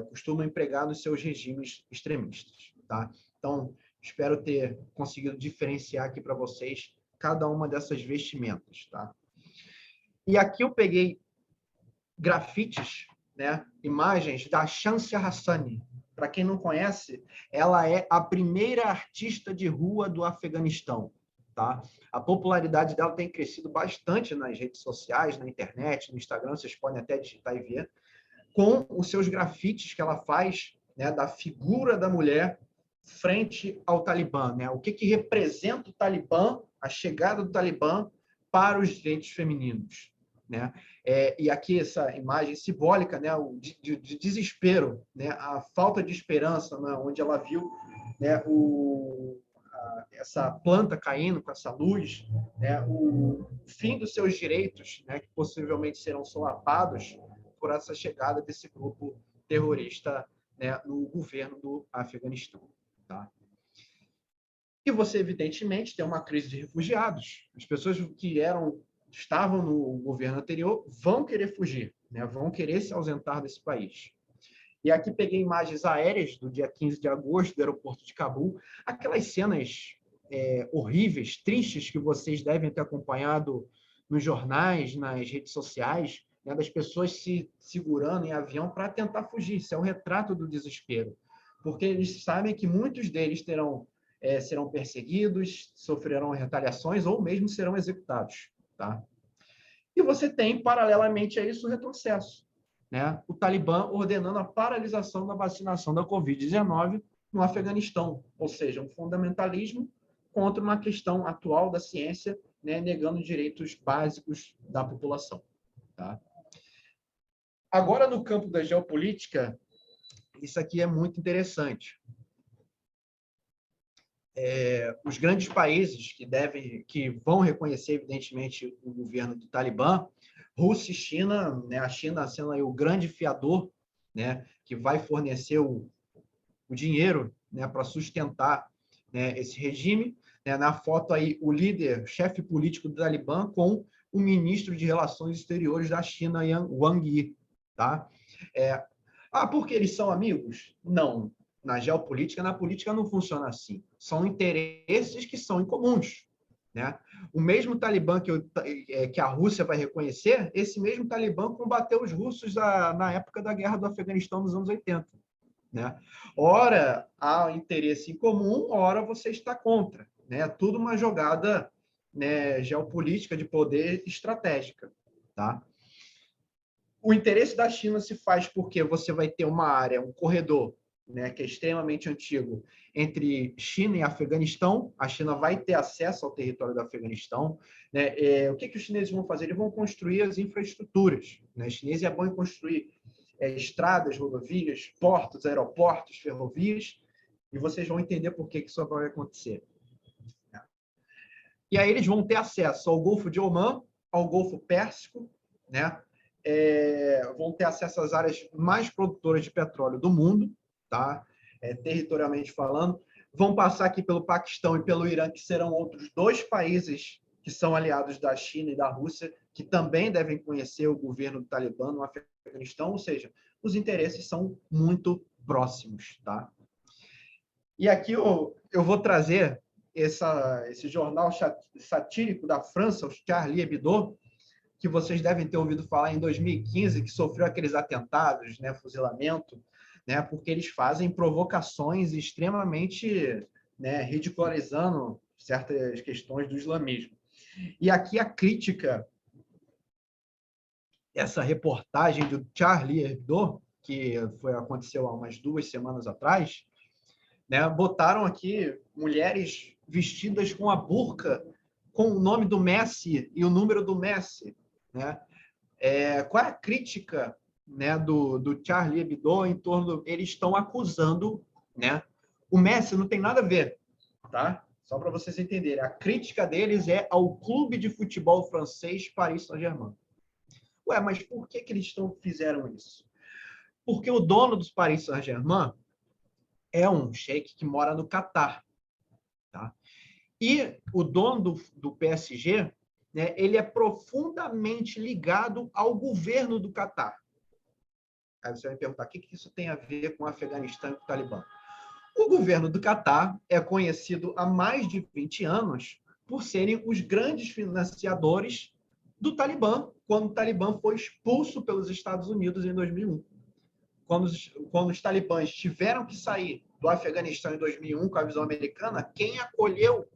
costuma empregar nos seus regimes extremistas. Tá? Então, espero ter conseguido diferenciar aqui para vocês cada uma dessas vestimentas. Tá? E aqui eu peguei grafites, imagens da Shamsia Hassani. Para quem não conhece, ela é a primeira artista de rua do Afeganistão. Tá? A popularidade dela tem crescido bastante nas redes sociais, na internet, no Instagram, vocês podem até digitar e ver, com os seus grafites que ela faz, da figura da mulher frente ao Talibã. O que representa o Talibã, a chegada do Talibã para os direitos femininos. E aqui essa imagem simbólica, de desespero, a falta de esperança, onde ela viu essa planta caindo com essa luz, o fim dos seus direitos, que possivelmente serão solapados por essa chegada desse grupo terrorista no governo do Afeganistão. Tá? E você, evidentemente, tem uma crise de refugiados. As pessoas que estavam no governo anterior vão querer fugir, vão querer se ausentar desse país. E aqui peguei imagens aéreas do dia 15 de agosto do aeroporto de Cabul, aquelas cenas horríveis, tristes, que vocês devem ter acompanhado nos jornais, nas redes sociais, né, das pessoas se segurando em avião para tentar fugir. Isso é um retrato do desespero, porque eles sabem que muitos deles serão perseguidos, sofrerão retaliações ou mesmo serão executados. Tá? E você tem, paralelamente a isso, o retrocesso. Né? O Talibã ordenando a paralisação da vacinação da Covid-19 no Afeganistão, ou seja, um fundamentalismo contra uma questão atual da ciência, né, negando direitos básicos da população. Tá? Agora, no campo da geopolítica, isso aqui é muito interessante. Os grandes países que vão reconhecer, evidentemente, o governo do Talibã, Rússia e China, né, a China sendo aí o grande fiador, né, que vai fornecer o dinheiro, né, para sustentar, né, esse regime. Né, na foto aí, o líder, chefe político do Talibã, com o ministro de Relações Exteriores da China, Wang Yi. Tá? Porque eles são amigos? Não. Na geopolítica, na política não funciona assim. São interesses que são incomuns. Né? O mesmo Talibã que a Rússia vai reconhecer, esse mesmo Talibã combateu os russos na época da guerra do Afeganistão nos anos 80. Né? Ora há interesse em comum, ora você está contra. Né? Tudo uma jogada, né, geopolítica de poder estratégica. Tá? O interesse da China se faz porque você vai ter uma área, um corredor, né, que é extremamente antigo, entre China e Afeganistão. A China vai ter acesso ao território do Afeganistão. Né? O que os chineses vão fazer? Eles vão construir as infraestruturas. Né? Os chineses é bom em construir estradas, rodovias, portos, aeroportos, ferrovias, e vocês vão entender por que isso vai acontecer. E aí eles vão ter acesso ao Golfo de Omã, ao Golfo Pérsico, né? Vão ter acesso às áreas mais produtoras de petróleo do mundo, tá? Territorialmente falando. Vão passar aqui pelo Paquistão e pelo Irã, que serão outros 2 países que são aliados da China e da Rússia, que também devem conhecer o governo do Talibã no Afeganistão, ou seja, os interesses são muito próximos. Tá? E aqui eu vou trazer esse jornal satírico da França, o Charlie Hebdo, que vocês devem ter ouvido falar em 2015, que sofreu aqueles atentados, né, fuzilamento, né, porque eles fazem provocações extremamente, né, ridicularizando certas questões do islamismo. E aqui a crítica, essa reportagem do Charlie Hebdo, que aconteceu há umas 2 semanas atrás, né, botaram aqui mulheres vestidas com a burca, com o nome do Messi e o número do Messi. Né? Qual é a crítica, né, do Charlie Hebdo em torno... Eles estão acusando, né? O Messi não tem nada a ver, tá? Só para vocês entenderem. A crítica deles é ao clube de futebol francês Paris Saint-Germain. Ué, mas por que eles fizeram isso? Porque o dono dos Paris Saint-Germain é um sheik que mora no Catar. Tá? E o dono do PSG, né, ele é profundamente ligado ao governo do Catar. Aí você vai me perguntar, o que isso tem a ver com o Afeganistão e com o Talibã? O governo do Catar é conhecido há mais de 20 anos por serem os grandes financiadores do Talibã, quando o Talibã foi expulso pelos Estados Unidos em 2001. Quando os talibãs tiveram que sair do Afeganistão em 2001 com a visão americana, quem acolheu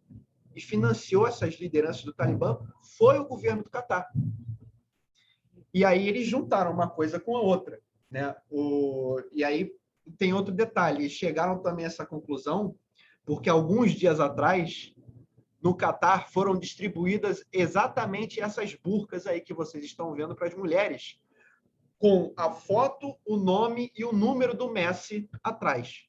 e financiou essas lideranças do Talibã foi o governo do Catar. E aí eles juntaram uma coisa com a outra. Né? E aí tem outro detalhe, eles chegaram também a essa conclusão porque alguns dias atrás, no Catar, foram distribuídas exatamente essas burcas aí que vocês estão vendo para as mulheres, com a foto, o nome e o número do Messi atrás.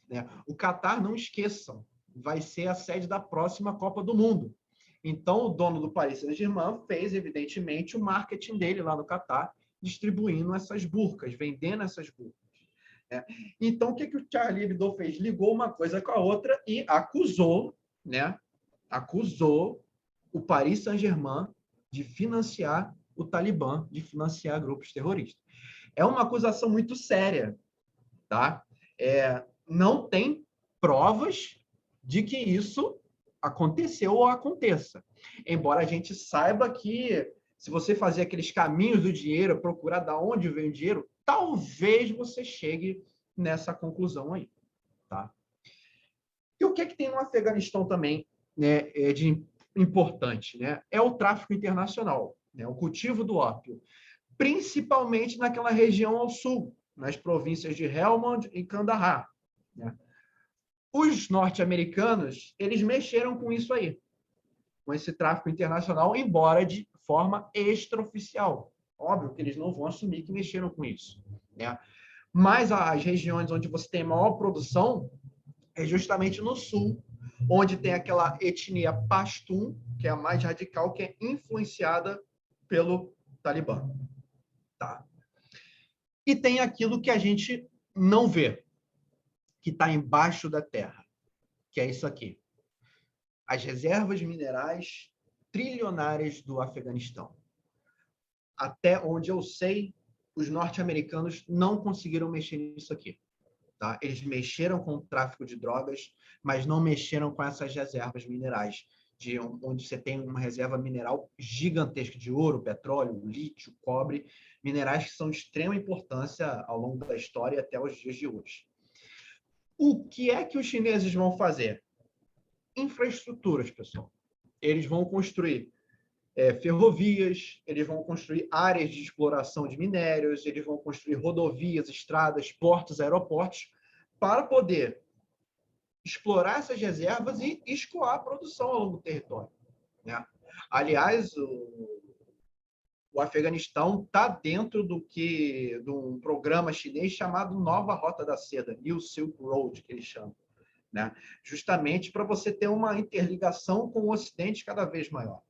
Né? O Catar, não esqueçam, vai ser a sede da próxima Copa do Mundo. Então, o dono do Paris Saint-Germain fez, evidentemente, o marketing dele lá no Catar, distribuindo essas burcas, vendendo essas burcas. Né? Então, o que o Charlie Hebdo fez? Ligou uma coisa com a outra e acusou, né? Acusou o Paris Saint-Germain de financiar o Talibã, de financiar grupos terroristas. É uma acusação muito séria. Tá? Não tem provas de que isso aconteceu ou aconteça. Embora a gente saiba que se você fazer aqueles caminhos do dinheiro, procurar de onde vem o dinheiro, talvez você chegue nessa conclusão aí, tá? E o que tem no Afeganistão também, né, de importante, né? É o tráfico internacional, né? O cultivo do ópio, principalmente naquela região ao sul, nas províncias de Helmand e Kandahar, né? Os norte-americanos, eles mexeram com isso aí, com esse tráfico internacional, embora de forma extraoficial. Óbvio que eles não vão assumir que mexeram com isso, né? Mas as regiões onde você tem maior produção é justamente no sul, onde tem aquela etnia Pashtun, que é a mais radical, que é influenciada pelo Talibã. Tá? E tem aquilo que a gente não vê, que está embaixo da terra, que é isso aqui. As reservas minerais trilionárias do Afeganistão. Até onde eu sei, os norte-americanos não conseguiram mexer nisso aqui. Tá? Eles mexeram com o tráfico de drogas, mas não mexeram com essas reservas minerais, onde você tem uma reserva mineral gigantesca de ouro, petróleo, lítio, cobre, minerais que são de extrema importância ao longo da história até os dias de hoje. O que é que os chineses vão fazer? Infraestruturas, pessoal. Eles vão construir ferrovias, eles vão construir áreas de exploração de minérios, eles vão construir rodovias, estradas, portos, aeroportos, para poder explorar essas reservas e escoar a produção ao longo do território, né? Aliás, o Afeganistão está dentro de um programa chinês chamado Nova Rota da Seda, New Silk Road, que eles chamam, né? Justamente para você ter uma interligação com o Ocidente cada vez maior.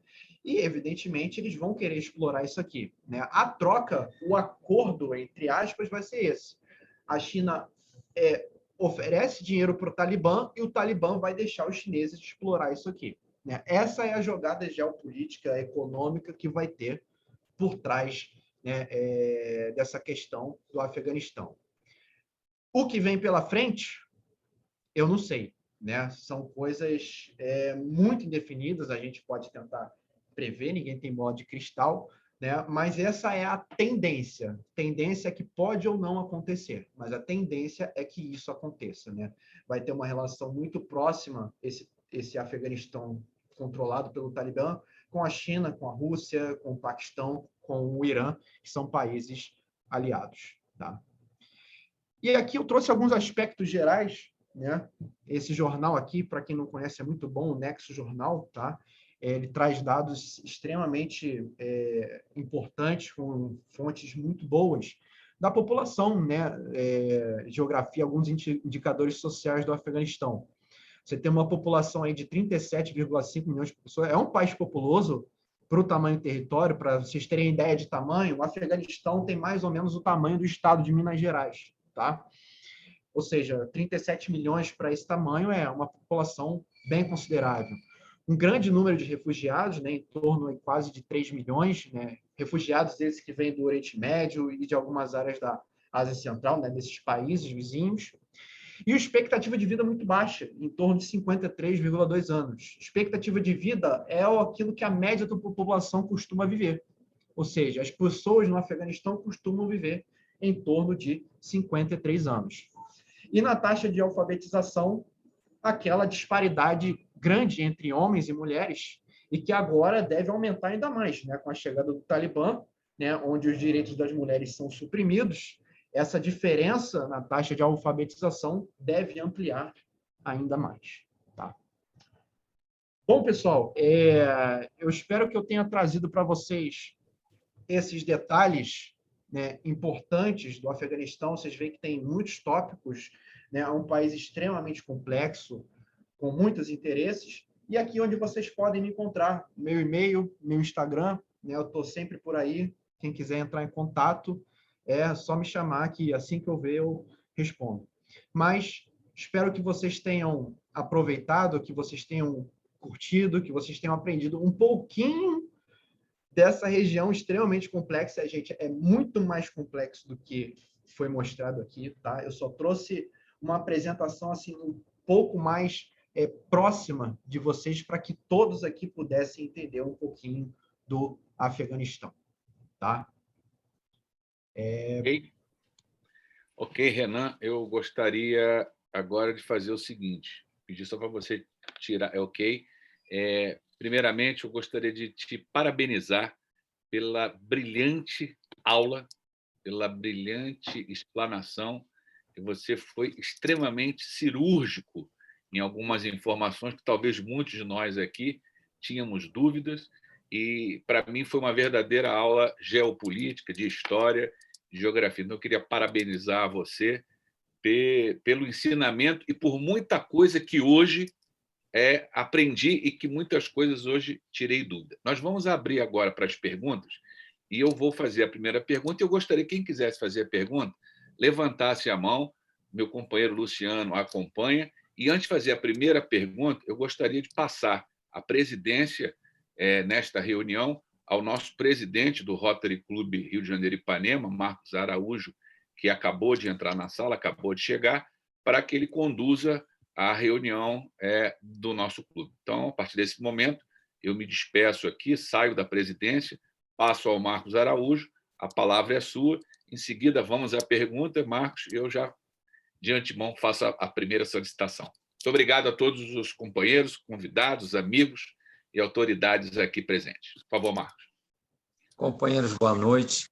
E, evidentemente, eles vão querer explorar isso aqui, né? A troca, o acordo, entre aspas, vai ser esse. A China oferece dinheiro para o Talibã e o Talibã vai deixar os chineses explorar isso aqui, né? Essa é a jogada geopolítica, econômica que vai ter por trás, né, dessa questão do Afeganistão. O que vem pela frente, eu não sei, né? São coisas muito indefinidas, a gente pode tentar prever, ninguém tem bola de cristal, né? Mas essa é a tendência que pode ou não acontecer, mas a tendência é que isso aconteça, né? Vai ter uma relação muito próxima, esse Afeganistão controlado pelo Talibã, com a China, com a Rússia, com o Paquistão, com o Irã, que são países aliados, tá? E aqui eu trouxe alguns aspectos gerais, né? Esse jornal aqui, para quem não conhece, é muito bom, o Nexo Jornal, tá? Ele traz dados extremamente importantes, com fontes muito boas da população, né? Geografia, alguns indicadores sociais do Afeganistão. Você tem uma população aí de 37,5 milhões de pessoas. É um país populoso para o tamanho do território. Para vocês terem ideia de tamanho, o Afeganistão tem mais ou menos o tamanho do estado de Minas Gerais, tá? Ou seja, 37 milhões para esse tamanho é uma população bem considerável. Um grande número de refugiados, né, em torno de quase de 3 milhões, né, refugiados esses que vêm do Oriente Médio e de algumas áreas da Ásia Central, né, desses países vizinhos. E a expectativa de vida muito baixa, em torno de 53,2 anos. Expectativa de vida é aquilo que a média da população costuma viver. Ou seja, as pessoas no Afeganistão costumam viver em torno de 53 anos. E na taxa de alfabetização, aquela disparidade grande entre homens e mulheres, e que agora deve aumentar ainda mais, né? Com a chegada do Talibã, né? Onde os direitos das mulheres são suprimidos, essa diferença na taxa de alfabetização deve ampliar ainda mais. Tá? Bom, pessoal, eu espero que eu tenha trazido para vocês esses detalhes, né, importantes do Afeganistão. Vocês veem que tem muitos tópicos, né? É um país extremamente complexo, com muitos interesses. E aqui onde vocês podem me encontrar, meu e-mail, meu Instagram, né? Eu estou sempre por aí. Quem quiser entrar em contato, é só me chamar que assim que eu ver eu respondo. Mas espero que vocês tenham aproveitado, que vocês tenham curtido, que vocês tenham aprendido um pouquinho dessa região extremamente complexa. Gente, é muito mais complexo do que foi mostrado aqui, tá? Eu só trouxe uma apresentação assim um pouco mais próxima de vocês para que todos aqui pudessem entender um pouquinho do Afeganistão. Tá? Ok, Renan, eu gostaria agora de fazer o seguinte, pedir só para você tirar, ok? Primeiramente, eu gostaria de te parabenizar pela brilhante aula, pela brilhante explanação, que você foi extremamente cirúrgico em algumas informações que talvez muitos de nós aqui tínhamos dúvidas, e para mim foi uma verdadeira aula geopolítica, de história, de geografia. Então, eu queria parabenizar você pelo ensinamento e por muita coisa que hoje aprendi e que muitas coisas hoje tirei dúvida. Nós vamos abrir agora para as perguntas e eu vou fazer a primeira pergunta. Eu gostaria que quem quisesse fazer a pergunta levantasse a mão. Meu companheiro Luciano acompanha. E antes de fazer a primeira pergunta, eu gostaria de passar a presidência nesta reunião ao nosso presidente do Rotary Club Rio de Janeiro Ipanema, Marcos Araújo, que acabou de entrar na sala, acabou de chegar, para que ele conduza a reunião do nosso clube. Então, a partir desse momento, eu me despeço aqui, saio da presidência, passo ao Marcos Araújo, a palavra é sua. Em seguida, vamos à pergunta. Marcos, eu já, de antemão, faço a primeira solicitação. Muito obrigado a todos os companheiros, convidados, amigos e autoridades aqui presentes. Por favor, Marcos. Companheiros, boa noite.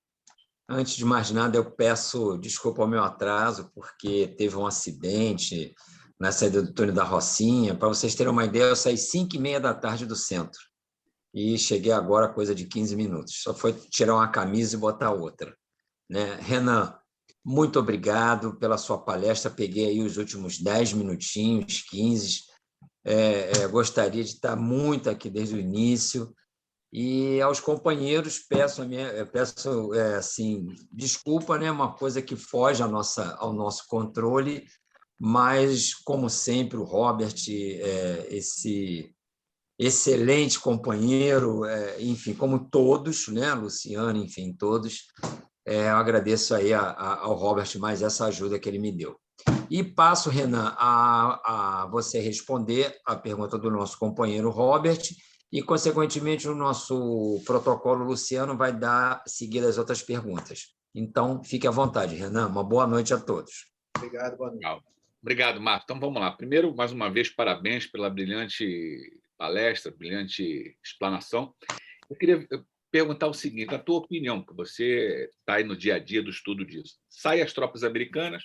Antes de mais nada, eu peço desculpa ao meu atraso, porque teve um acidente na saída do túnel da Rocinha. Para vocês terem uma ideia, eu saí 5h30 da tarde do centro e cheguei agora coisa de 15 minutos. Só foi tirar uma camisa e botar outra, né? Renan, muito obrigado pela sua palestra. Peguei aí os últimos 10 minutinhos, 15. Gostaria de estar muito aqui desde o início. E aos companheiros peço assim, desculpa, né? Uma coisa que foge ao nosso controle, mas, como sempre, o Robert, esse excelente companheiro, enfim, como todos, né? Luciano, enfim, todos, eu agradeço aí ao Robert mais essa ajuda que ele me deu. E passo, Renan, a você responder a pergunta do nosso companheiro Robert e, consequentemente, o nosso protocolo Luciano vai seguir as outras perguntas. Então, fique à vontade, Renan. Uma boa noite a todos. Obrigado, boa noite. Obrigado, Marcos. Então, vamos lá. Primeiro, mais uma vez, parabéns pela brilhante palestra, brilhante explanação. Eu queria perguntar o seguinte, a tua opinião, que você está aí no dia a dia do estudo disso. Saem as tropas americanas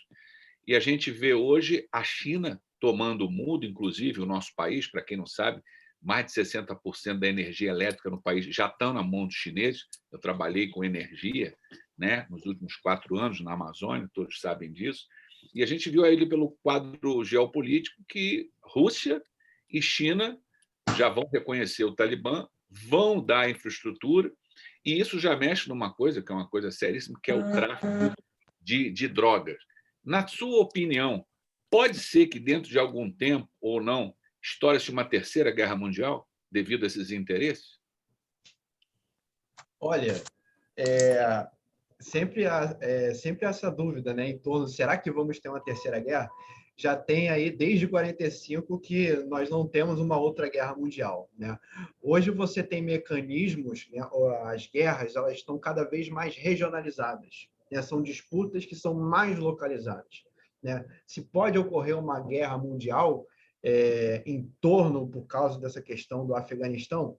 e a gente vê hoje a China tomando o mundo, inclusive o nosso país, para quem não sabe, mais de 60% da energia elétrica no país já estão na mão dos chineses. Eu trabalhei com energia, né, nos últimos 4 anos na Amazônia, todos sabem disso. E a gente viu aí pelo quadro geopolítico que Rússia e China já vão reconhecer o Talibã, vão dar infraestrutura, e isso já mexe numa coisa que é uma coisa seríssima, que é o tráfico de drogas. Na sua opinião, pode ser que dentro de algum tempo, ou não, estoure-se uma terceira guerra mundial devido a esses interesses? Olha, sempre há essa dúvida, né, em torno, será que vamos ter uma terceira guerra? Já tem aí desde 45 que nós não temos uma outra guerra mundial, né? Hoje você tem mecanismos, né, as guerras elas estão cada vez mais regionalizadas, né? São disputas que são mais localizadas, né? Se pode ocorrer uma guerra mundial em torno por causa dessa questão do Afeganistão,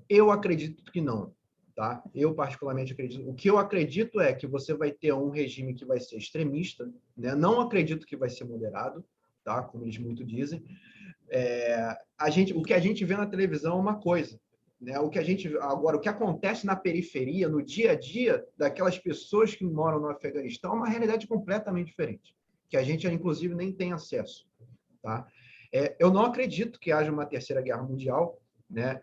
eu acredito que não. Tá? Eu, particularmente, acredito. O que eu acredito é que você vai ter um regime que vai ser extremista, né? Não acredito que vai ser moderado, tá? Como eles muito dizem. O que a gente vê na televisão é uma coisa, né? Agora, o que acontece na periferia, no dia a dia daquelas pessoas que moram no Afeganistão, é uma realidade completamente diferente, que a gente, inclusive, nem tem acesso. Tá? Eu não acredito que haja uma terceira guerra mundial, né?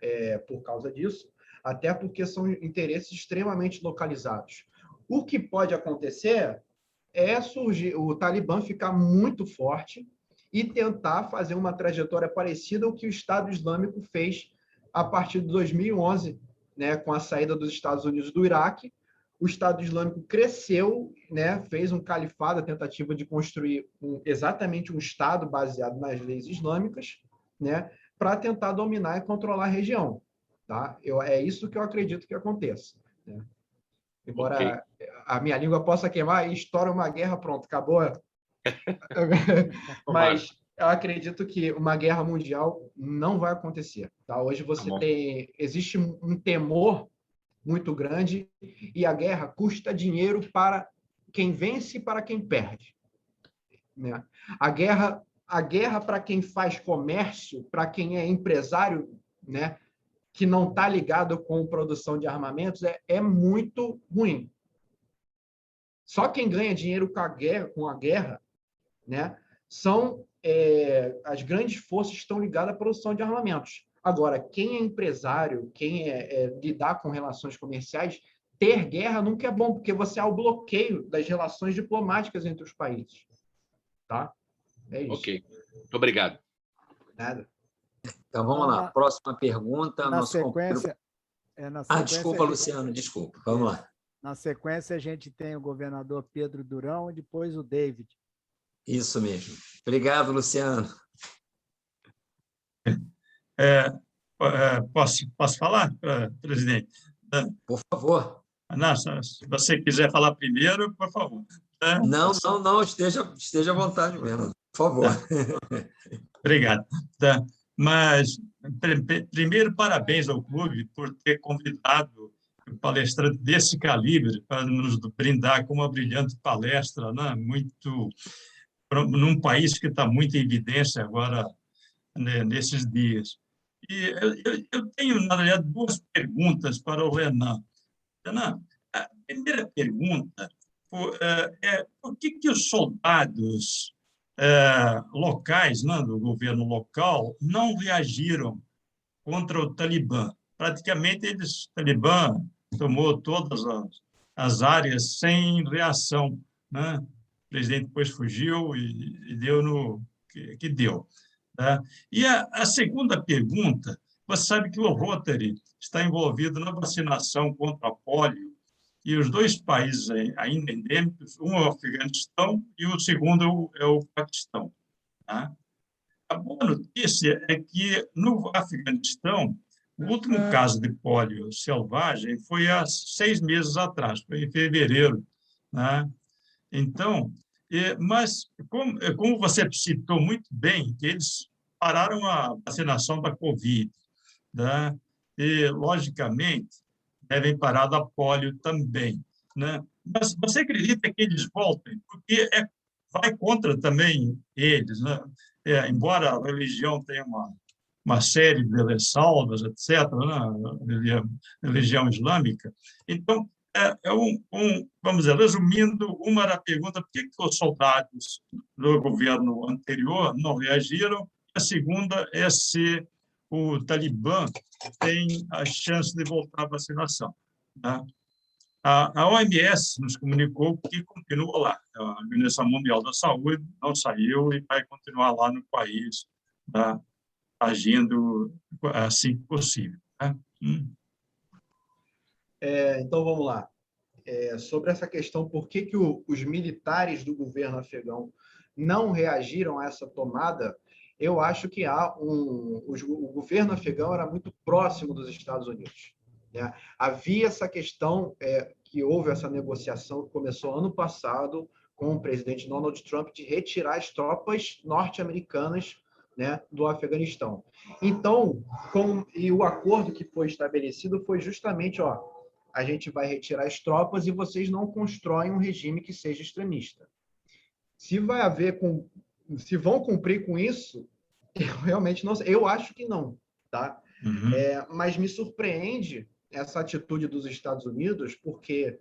Por causa disso, até porque são interesses extremamente localizados. O que pode acontecer é surgir o Talibã ficar muito forte e tentar fazer uma trajetória parecida ao que o Estado Islâmico fez a partir de 2011, né, com a saída dos Estados Unidos do Iraque. O Estado Islâmico cresceu, né, fez um califado, a tentativa de construir exatamente um Estado baseado nas leis islâmicas, né, para tentar dominar e controlar a região. tá? É isso que eu acredito que aconteça, né? Embora a minha língua possa queimar e estoura uma guerra, pronto, acabou. Mas eu acredito que uma guerra mundial não vai acontecer, tá? Hoje existe um temor muito grande e a guerra custa dinheiro para quem vence e para quem perde, né? A guerra para quem faz comércio, para quem é empresário, né, que não está ligado com produção de armamentos, é muito ruim. Só quem ganha dinheiro com a guerra, né, são as grandes forças que estão ligadas à produção de armamentos. Agora, quem é empresário, quem lidar com relações comerciais, ter guerra nunca é bom, porque você há o bloqueio das relações diplomáticas entre os países. Tá? É isso. Ok. Muito obrigado. Nada. Então, vamos lá. Próxima pergunta. Na sequência... Desculpa, Luciano, desculpa. Vamos lá. Na sequência, a gente tem o governador Pedro Durão e depois o David. Isso mesmo. Obrigado, Luciano. Posso falar, presidente? Por favor. Não, se você quiser falar primeiro, por favor. Não, esteja à vontade mesmo. Por favor. Obrigado. Mas, primeiro, parabéns ao clube por ter convidado um palestrante desse calibre para nos brindar com uma brilhante palestra, né? Num país que está muito em evidência agora, né, nesses dias. E eu tenho, na realidade, duas perguntas para o Renan. Renan, a primeira pergunta é por que os soldados locais, né, do governo local, não reagiram contra o Talibã? Praticamente, o Talibã tomou todas as áreas sem reação, né? O presidente depois fugiu e deu no que deu. Tá? E a segunda pergunta, você sabe que o Rotary está envolvido na vacinação contra a polio, e os dois países ainda endêmicos, um é o Afeganistão e o segundo é o Paquistão. Tá? A boa notícia é que, no Afeganistão, o último caso de polio selvagem foi há 6 meses atrás, foi em fevereiro. Né? Então, mas, como você citou muito bem, que eles pararam a vacinação da Covid, né? E, logicamente, devem parar da polio também. Né? Mas você acredita que eles voltem? Porque vai contra também eles. Né? Embora a religião tenha uma série de ressalvas, etc., né? A religião islâmica. Então, vamos dizer, resumindo, uma era a pergunta: por que os soldados do governo anterior não reagiram? A segunda é se o Talibã tem a chance de voltar à vacinação. Tá? A OMS nos comunicou que continua lá. A Organização Mundial da Saúde não saiu e vai continuar lá no país, tá? Agindo assim que possível. Tá? Então, vamos lá. Sobre essa questão, por que os militares do governo afegão não reagiram a essa tomada, eu acho que o governo afegão era muito próximo dos Estados Unidos. Né? Havia essa questão, que houve essa negociação que começou ano passado com o presidente Donald Trump de retirar as tropas norte-americanas, né, do Afeganistão. Então, e o acordo que foi estabelecido foi justamente, a gente vai retirar as tropas e vocês não constroem um regime que seja extremista. Se vão cumprir com isso, eu realmente não sei. Eu acho que não, tá? Mas me surpreende essa atitude dos Estados Unidos, porque,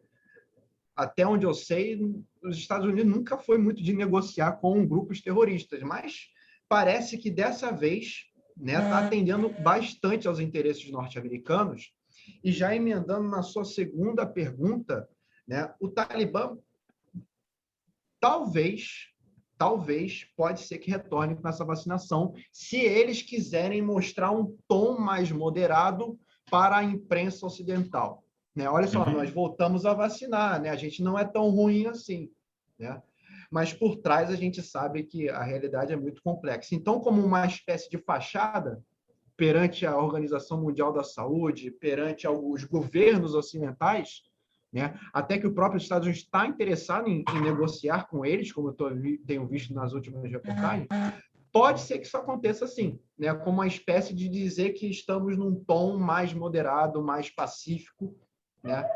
até onde eu sei, os Estados Unidos nunca foi muito de negociar com grupos terroristas, mas parece que dessa vez, né, está atendendo bastante aos interesses norte-americanos. E já emendando na sua segunda pergunta, né, o Talibã talvez pode ser que retorne com essa vacinação, se eles quiserem mostrar um tom mais moderado para a imprensa ocidental. Né? Olha só, nós voltamos a vacinar, né? A gente não é tão ruim assim. Né? Mas por trás a gente sabe que a realidade é muito complexa. Então, como uma espécie de fachada, perante a Organização Mundial da Saúde, perante os governos ocidentais, né? Até que o próprio Estados Unidos está interessado em negociar com eles, como eu tenho visto nas últimas reportagens. Pode ser que isso aconteça sim, né? Como uma espécie de dizer que estamos num tom mais moderado, mais pacífico, né?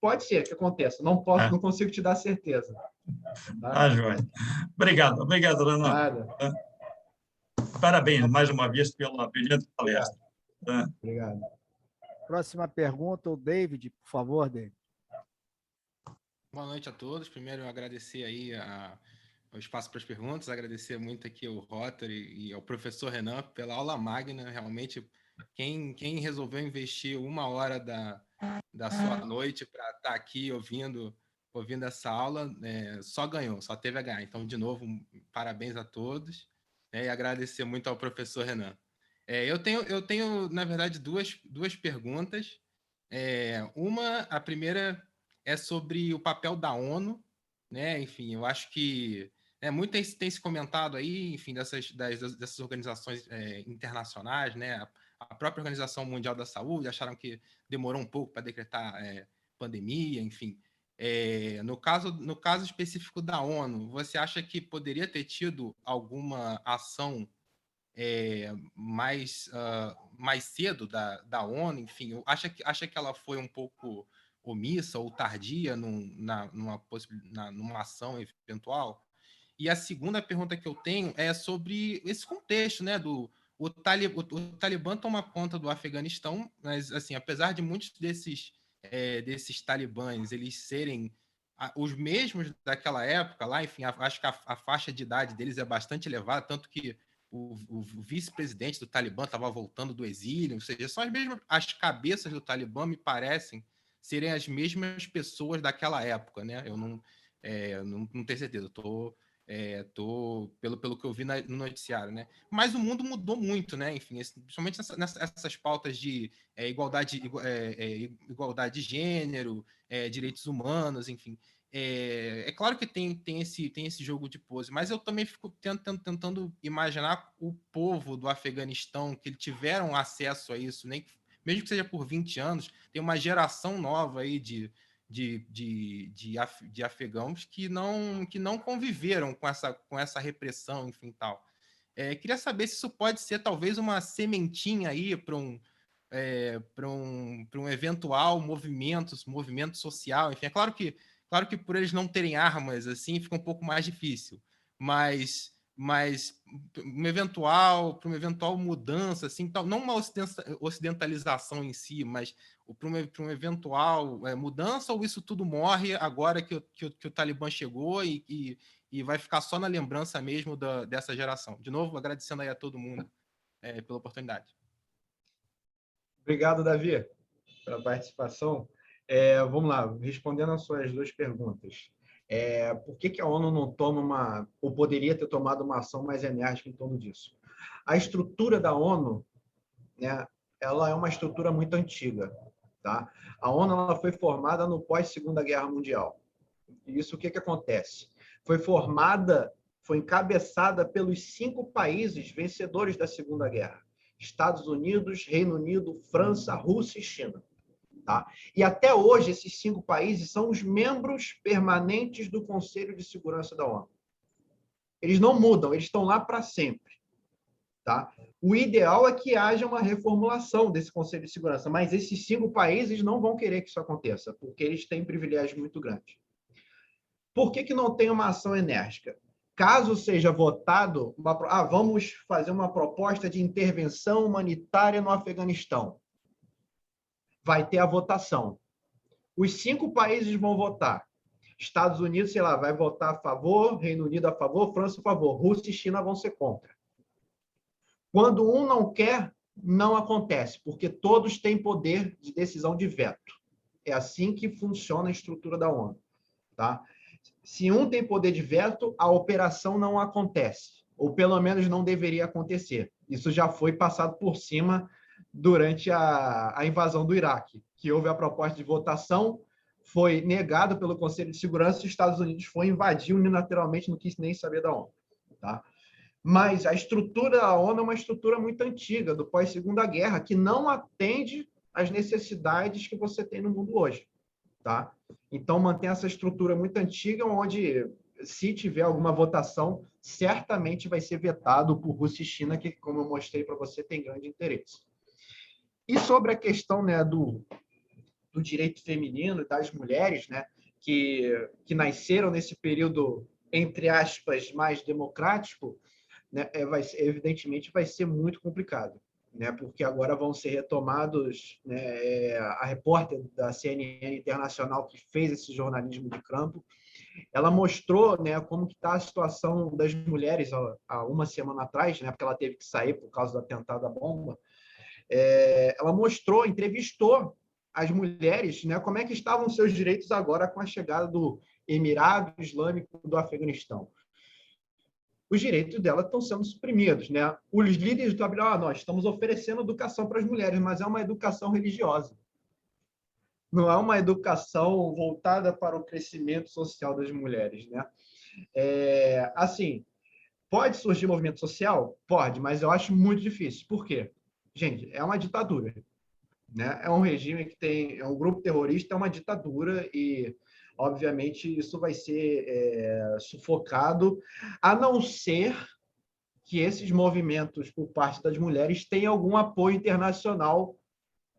Pode ser que aconteça, não consigo te dar certeza. Tá? Joia. Obrigado, Renan. Nada. Parabéns mais uma vez pela brilhante palestra. Obrigado. Próxima pergunta, o David, por favor, David. Boa noite a todos. Primeiro, eu agradecer aí o espaço para as perguntas, agradecer muito aqui ao Rotary e ao professor Renan pela aula magna. Realmente, quem resolveu investir 1 hora da sua noite para estar aqui ouvindo essa aula, só ganhou, só teve a ganhar. Então, de novo, parabéns a todos, e agradecer muito ao professor Renan. Eu tenho, na verdade, duas perguntas. A primeira é sobre o papel da ONU, né? Enfim, eu acho que muito tem se comentado aí, enfim, dessas organizações internacionais, né? A própria Organização Mundial da Saúde acharam que demorou um pouco para decretar pandemia, enfim. No caso específico da ONU, você acha que poderia ter tido alguma ação mais cedo da ONU? Enfim, acha que ela foi um pouco omissa ou tardia numa ação eventual? E a segunda pergunta que eu tenho é sobre esse contexto, né, o Talibã toma conta do Afeganistão, mas, assim, apesar de muitos desses talibãs eles serem os mesmos daquela época lá, enfim, acho que a faixa de idade deles é bastante elevada, tanto que o vice-presidente do Talibã estava voltando do exílio, ou seja, são as cabeças do Talibã me parecem serem as mesmas pessoas daquela época, né? Eu não tenho certeza, pelo que eu vi no noticiário, né? Mas o mundo mudou muito, né? Enfim, principalmente essas pautas de igualdade de gênero, direitos humanos, enfim. Claro que tem esse jogo de pose, mas eu também fico tentando imaginar o povo do Afeganistão, que tiveram acesso a isso, mesmo que seja por 20 anos, tem uma geração nova aí de afegãos que não conviveram com essa repressão, enfim, tal. Queria saber se isso pode ser talvez uma sementinha aí para um eventual movimento social, enfim. É claro que por eles não terem armas, assim, fica um pouco mais difícil, mas para uma eventual mudança, assim, não uma ocidentalização em si, mas para uma eventual mudança, ou isso tudo morre agora que o Talibã chegou e vai ficar só na lembrança mesmo dessa geração? De novo, agradecendo aí a todo mundo pela oportunidade. Obrigado, Davi, pela participação. Vamos lá, respondendo às suas duas perguntas. Por que a ONU não toma ou poderia ter tomado uma ação mais enérgica em torno disso? A estrutura da ONU, né, ela é uma estrutura muito antiga. Tá? A ONU ela foi formada no pós-Segunda Guerra Mundial. E isso o que acontece? Foi encabeçada pelos 5 países vencedores da Segunda Guerra: Estados Unidos, Reino Unido, França, Rússia e China. Tá? E até hoje, esses 5 países são os membros permanentes do Conselho de Segurança da ONU. Eles não mudam, eles estão lá para sempre. Tá? O ideal é que haja uma reformulação desse Conselho de Segurança, mas esses 5 países não vão querer que isso aconteça, porque eles têm privilégios muito grandes. Por que não tem uma ação enérgica? Caso seja votado, vamos fazer uma proposta de intervenção humanitária no Afeganistão. Vai ter a votação. Os 5 países vão votar. Estados Unidos, vai votar a favor, Reino Unido a favor, França a favor, Rússia e China vão ser contra. Quando um não quer, não acontece, porque todos têm poder de decisão de veto. É assim que funciona a estrutura da ONU. Tá? Se um tem poder de veto, a operação não acontece, ou pelo menos não deveria acontecer. Isso já foi passado por cima durante a invasão do Iraque, que houve a proposta de votação, foi negado pelo Conselho de Segurança e os Estados Unidos foi invadir unilateralmente, não quis nem saber da ONU. Tá? Mas a estrutura da ONU é uma estrutura muito antiga, do pós-Segunda Guerra, que não atende às necessidades que você tem no mundo hoje. Tá? Então, mantém essa estrutura muito antiga, onde, se tiver alguma votação, certamente vai ser vetado por Rússia e China, que, como eu mostrei para você, tem grande interesse. E sobre a questão, né, do direito feminino, das mulheres, né, que nasceram nesse período, entre aspas, mais democrático, né, evidentemente vai ser muito complicado, né, porque agora vão ser retomados, né, a repórter da CNN Internacional que fez esse jornalismo de campo, ela mostrou, né, como que está a situação das mulheres há uma semana atrás, né, porque ela teve que sair por causa do atentado à bomba. Ela mostrou, entrevistou as mulheres, né, como é que estavam seus direitos agora com a chegada do Emirado Islâmico do Afeganistão. Os direitos dela estão sendo suprimidos, né? Os líderes do WA, nós estamos oferecendo educação para as mulheres, mas é uma educação religiosa. Não é uma educação voltada para o crescimento social das mulheres, né? Assim, pode surgir movimento social? Pode, mas eu acho muito difícil. Por quê? Gente, é uma ditadura, né? É um regime que tem... É um grupo terrorista, é uma ditadura e... Obviamente, isso vai ser sufocado, a não ser que esses movimentos por parte das mulheres tenham algum apoio internacional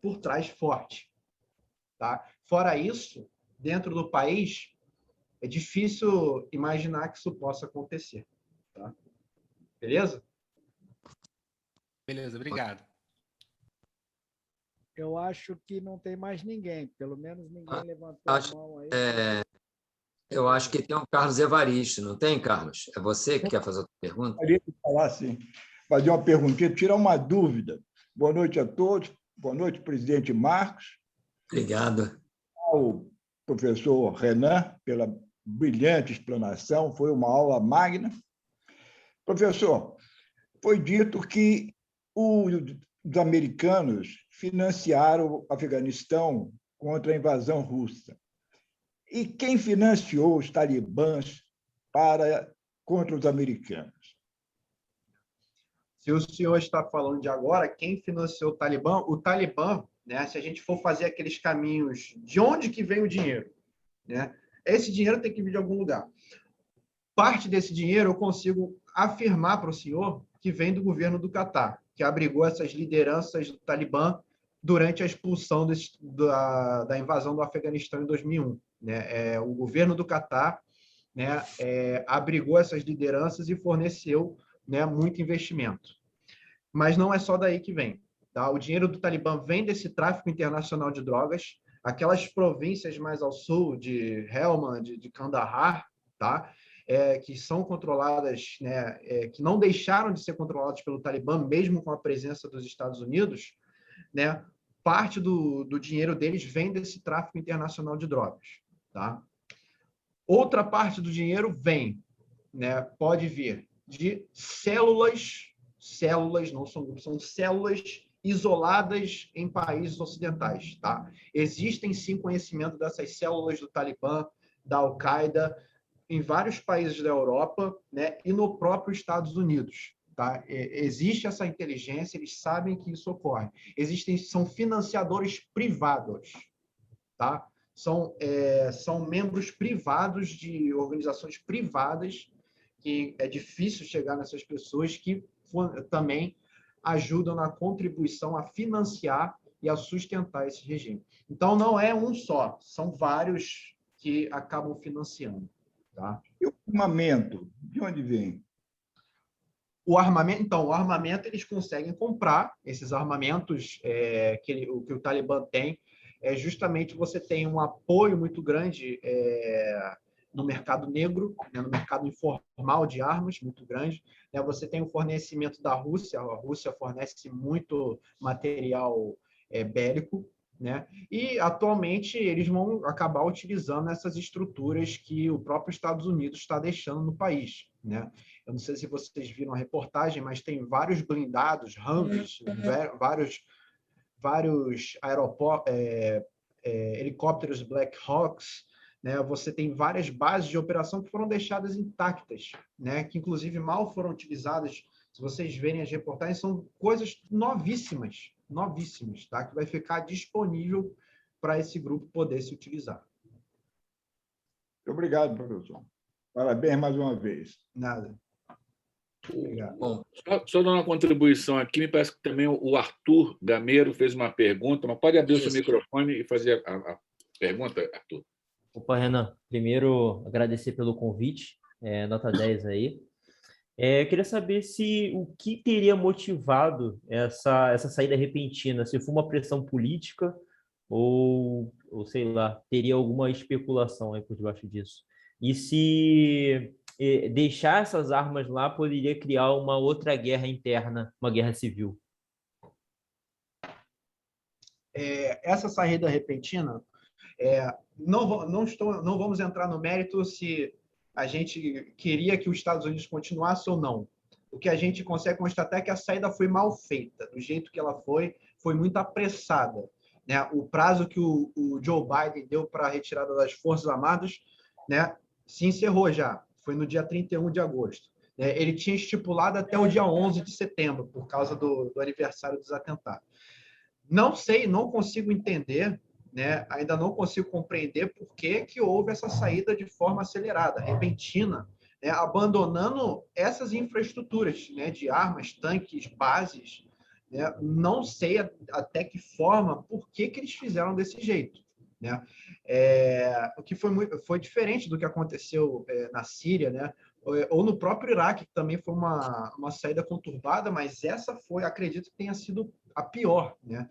por trás forte. Tá? Fora isso, dentro do país, é difícil imaginar que isso possa acontecer. Tá? Beleza? Beleza, obrigado. Eu acho que não tem mais ninguém, pelo menos ninguém levantou a mão aí. Eu acho que tem um Carlos Evaristo, não tem, Carlos? É você que quer fazer outra pergunta? Gostaria de falar, sim, fazer uma perguntinha, tirar uma dúvida. Boa noite a todos. Boa noite, presidente Marcos. Obrigado. Ao professor Renan, pela brilhante explanação, foi uma aula magna. Professor, foi dito que os americanos financiaram o Afeganistão contra a invasão russa. E quem financiou os talibãs contra os americanos? Se o senhor está falando de agora, quem financiou o Talibã, né, se a gente for fazer aqueles caminhos de onde que vem o dinheiro, né, esse dinheiro tem que vir de algum lugar. Parte desse dinheiro eu consigo afirmar para o senhor que vem do governo do Catar, que abrigou essas lideranças do Talibã durante a expulsão da invasão do Afeganistão em 2001. Né? O governo do Catar, né, abrigou essas lideranças e forneceu, né, muito investimento. Mas não é só daí que vem. Tá? O dinheiro do Talibã vem desse tráfico internacional de drogas, aquelas províncias mais ao sul, de Helmand, de Kandahar, tá? Que são controladas, né, que não deixaram de ser controladas pelo Talibã, mesmo com a presença dos Estados Unidos, né? Parte do dinheiro deles vem desse tráfico internacional de drogas. Tá? Outra parte do dinheiro vem, né, pode vir de células não são grupos, são células isoladas em países ocidentais. Tá? Existem, sim, conhecimento dessas células do Talibã, da Al-Qaeda, em vários países da Europa, né, e no próprio Estados Unidos. Tá? Existe essa inteligência, eles sabem que isso ocorre. São financiadores privados. Tá? São membros privados de organizações privadas, que é difícil chegar nessas pessoas, que também ajudam na contribuição a financiar e a sustentar esse regime. Então, não é um só, são vários que acabam financiando. Tá? E o armamento, de onde vem? O armamento, então, o armamento eles conseguem comprar, esses armamentos que o Talibã tem, justamente você tem um apoio muito grande no mercado negro, né, no mercado informal de armas, muito grande. Né, você tem o fornecimento da Rússia, a Rússia fornece muito material bélico, né? E, atualmente, eles vão acabar utilizando essas estruturas que o próprio Estados Unidos está deixando no país. Né? Eu não sei se vocês viram a reportagem, mas tem vários blindados, Humvees, vários helicópteros Black Hawks, né? Você tem várias bases de operação que foram deixadas intactas, né? Que inclusive mal foram utilizadas. Se vocês verem as reportagens, são coisas novíssimas, novíssimas, tá? Que vai ficar disponível para esse grupo poder se utilizar. Muito obrigado, professor. Parabéns mais uma vez. Nada. Obrigado. Bom, Só dando uma contribuição aqui, me parece que também o Arthur Gameiro fez uma pergunta, mas pode abrir o seu Isso. microfone e fazer a pergunta, Arthur. Opa, Renan, primeiro agradecer pelo convite, nota 10 aí. Eu queria saber se o que teria motivado essa saída repentina, se foi uma pressão política ou sei lá, teria alguma especulação aí por debaixo disso. E se deixar essas armas lá poderia criar uma outra guerra interna, uma guerra civil. Essa saída repentina, não vamos entrar no mérito se a gente queria que os Estados Unidos continuasse ou não. O que a gente consegue constatar é que a saída foi mal feita, do jeito que ela foi muito apressada, né? O prazo que o Joe Biden deu para a retirada das Forças Armadas, né, se encerrou já, foi no dia 31 de agosto. Ele tinha estipulado até o dia 11 de setembro, por causa do aniversário dos atentados. Não sei, não consigo entender, né? Ainda não consigo compreender por que houve essa saída de forma acelerada, repentina, né? Abandonando essas infraestruturas, né? De armas, tanques, bases, né? Não sei até que forma, por que eles fizeram desse jeito, né? O que foi diferente do que aconteceu na Síria, né? Ou no próprio Iraque, que também foi uma saída conturbada, mas essa foi, acredito que tenha sido a pior, né?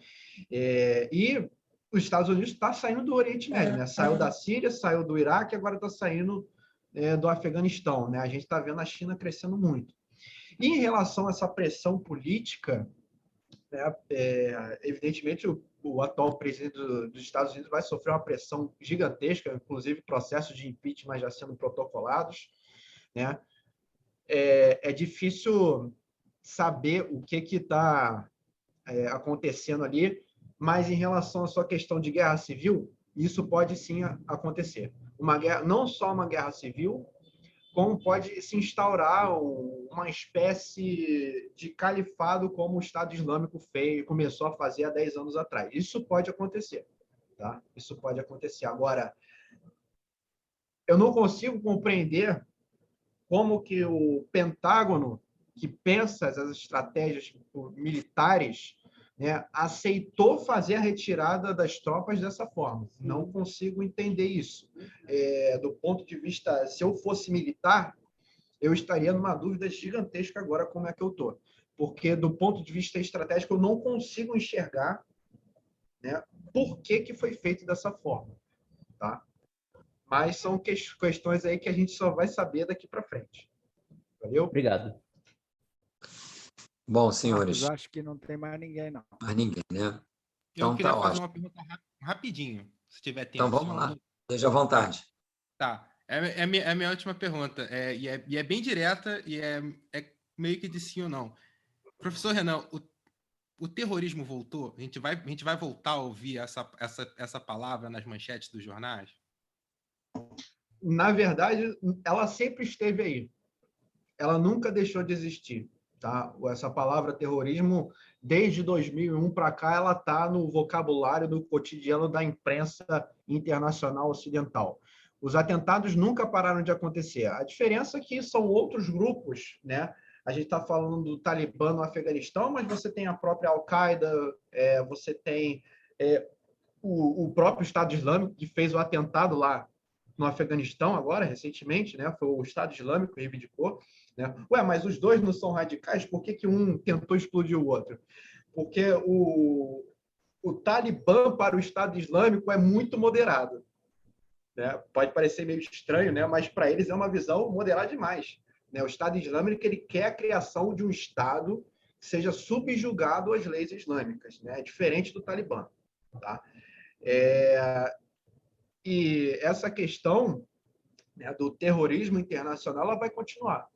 E os Estados Unidos está saindo do Oriente Médio, né? Saiu da Síria, saiu do Iraque, agora está saindo do Afeganistão, né? A gente está vendo a China crescendo muito. E em relação a essa pressão política, né, evidentemente o atual presidente dos Estados Unidos vai sofrer uma pressão gigantesca, inclusive processos de impeachment já sendo protocolados, né? É difícil saber o que está acontecendo ali, mas em relação à sua questão de guerra civil, isso pode sim acontecer. Uma guerra, não só uma guerra civil, como pode se instaurar uma espécie de califado como o Estado Islâmico começou a fazer há 10 anos atrás. Isso pode acontecer, tá? Isso pode acontecer. Agora, eu não consigo compreender como que o Pentágono, que pensa as estratégias militares, né, aceitou fazer a retirada das tropas dessa forma. Não consigo entender isso. Do ponto de vista, se eu fosse militar, eu estaria numa dúvida gigantesca agora como é que eu estou. Porque, do ponto de vista estratégico, eu não consigo enxergar, né, por que foi feito dessa forma. Tá? Mas são questões aí que a gente só vai saber daqui para frente. Valeu? Obrigado. Bom, senhores. Marcos, acho que não tem mais ninguém, não. Mais ninguém, né? Então, eu queria tá fazer ótimo. uma pergunta rapidinho, se tiver tempo. Então, vamos lá. Esteja à vontade. Tá. É a minha última pergunta. E é bem direta e é meio que de sim ou não. Professor Renan, o terrorismo voltou? A gente vai voltar a ouvir essa palavra nas manchetes dos jornais? Na verdade, ela sempre esteve aí. Ela nunca deixou de existir. Tá? Essa palavra terrorismo, desde 2001 para cá, ela está no vocabulário do cotidiano da imprensa internacional ocidental. Os atentados nunca pararam de acontecer. A diferença é que são outros grupos, né? A gente está falando do Talibã no Afeganistão, mas você tem a própria Al-Qaeda, você tem o próprio Estado Islâmico, que fez o atentado lá no Afeganistão agora, recentemente, né? Foi o Estado Islâmico que reivindicou. Né? Mas os dois não são radicais, por que um tentou explodir o outro? Porque o Talibã para o Estado Islâmico é muito moderado. Né? Pode parecer meio estranho, né? Mas para eles é uma visão moderada demais. Né? O Estado Islâmico ele quer a criação de um Estado que seja subjugado às leis islâmicas, né? Diferente do Talibã. Tá? E essa questão, né, do terrorismo internacional ela vai continuar.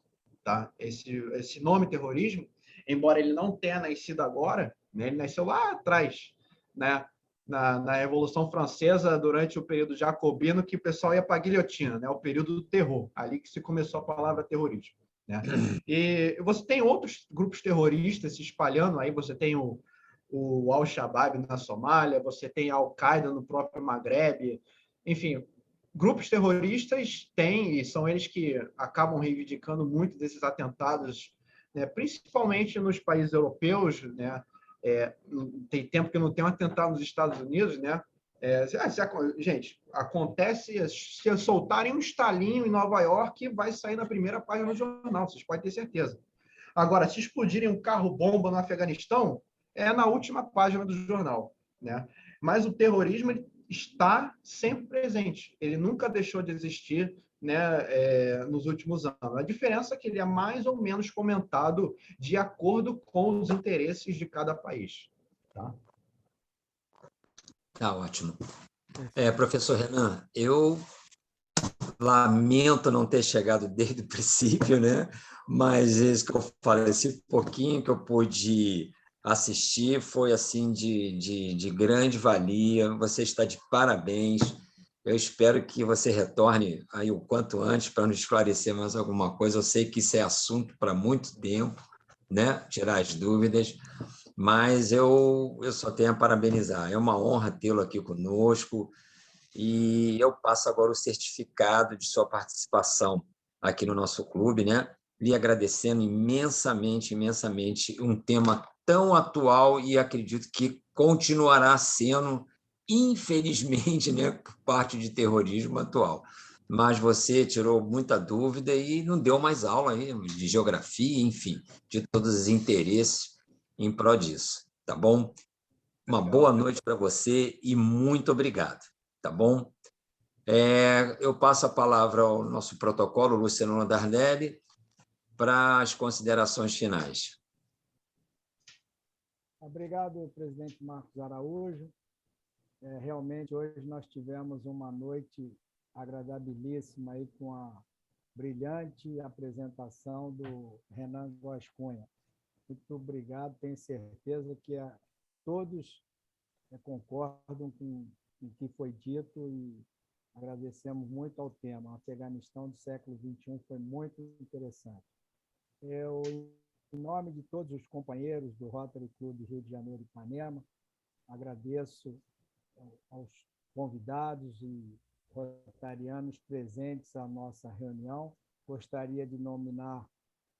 Tá? Esse nome terrorismo, embora ele não tenha nascido agora, né, ele nasceu lá atrás, né, na Revolução Francesa, durante o período jacobino, que o pessoal ia para a guilhotina, né? O período do terror, ali que se começou a palavra terrorismo. Né? E você tem outros grupos terroristas se espalhando, aí você tem o Al-Shabaab na Somália, você tem a Al-Qaeda no próprio Maghreb, enfim, grupos terroristas têm, e são eles que acabam reivindicando muito desses atentados, né? Principalmente nos países europeus, né? Tem tempo que não tem um atentado nos Estados Unidos, né? Gente, acontece, se soltarem um estalinho em Nova York, vai sair na primeira página do jornal, vocês podem ter certeza. Agora, se explodirem um carro-bomba no Afeganistão, é na última página do jornal, né? Mas o terrorismo ele está sempre presente, ele nunca deixou de existir, né, nos últimos anos. A diferença é que ele é mais ou menos comentado de acordo com os interesses de cada país. Tá ótimo. Professor Renan, eu lamento não ter chegado desde o princípio, né? Mas isso que eu falei, esse pouquinho que eu pude assistir foi assim de grande valia. Você está de parabéns. Eu espero que você retorne aí o quanto antes para nos esclarecer mais alguma coisa. Eu sei que isso é assunto para muito tempo, né? Tirar as dúvidas, mas eu só tenho a parabenizar. É uma honra tê-lo aqui conosco e eu passo agora o certificado de sua participação aqui no nosso clube, né? Lhe agradecendo imensamente, um tema tão atual e acredito que continuará sendo, infelizmente, né, por parte de terrorismo atual. Mas você tirou muita dúvida e não deu mais aula aí de geografia, enfim, de todos os interesses em prol disso, tá bom? Uma boa noite para você e muito obrigado, tá bom? Eu passo a palavra ao nosso protocolo, Luciano Londardelli, para as considerações finais. Obrigado, presidente Marcos Araújo. Realmente, hoje nós tivemos uma noite agradabilíssima aí com a brilhante apresentação do Renan Góes Cunha. Muito obrigado, tenho certeza que todos concordam com o que foi dito e agradecemos muito ao tema. O Afeganistão do século XXI foi muito interessante. Eu, em nome de todos os companheiros do Rotary Clube Rio de Janeiro e Ipanema, agradeço aos convidados e rotarianos presentes à nossa reunião. Gostaria de nominar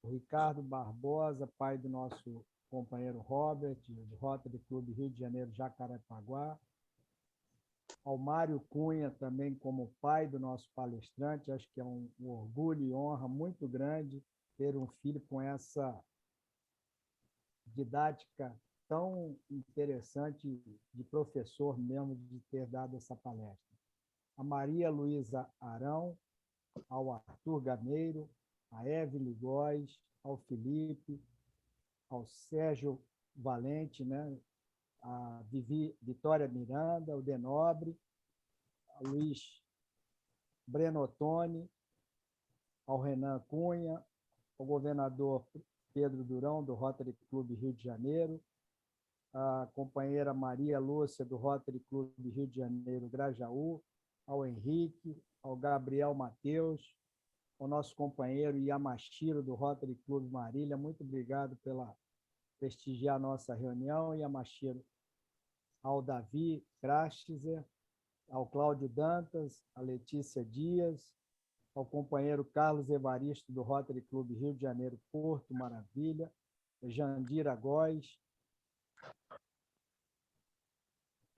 o Ricardo Barbosa, pai do nosso companheiro Robert, do Rotary Clube Rio de Janeiro Jacarepaguá, ao Mário Cunha, também como pai do nosso palestrante. Acho que é um orgulho e honra muito grande ter um filho com essa didática tão interessante de professor mesmo, de ter dado essa palestra. A Maria Luísa Arão, ao Arthur Gameiro, a Evelyn Góes, ao Felipe, ao Sérgio Valente, né? A Vitória Miranda, o Denobre, ao Luiz Brenotoni, ao Renan Cunha, ao governador Pedro Durão, do Rotary Clube Rio de Janeiro, a companheira Maria Lúcia, do Rotary Clube Rio de Janeiro Grajaú, ao Henrique, ao Gabriel Mateus, ao nosso companheiro Yamashiro, do Rotary Clube Marília. Muito obrigado pela prestigiar a nossa reunião, Yamashiro. Ao Davi Krastizer, ao Cláudio Dantas, a Letícia Dias, ao companheiro Carlos Evaristo, do Rotary Clube Rio de Janeiro Porto Maravilha, Jandira Góes,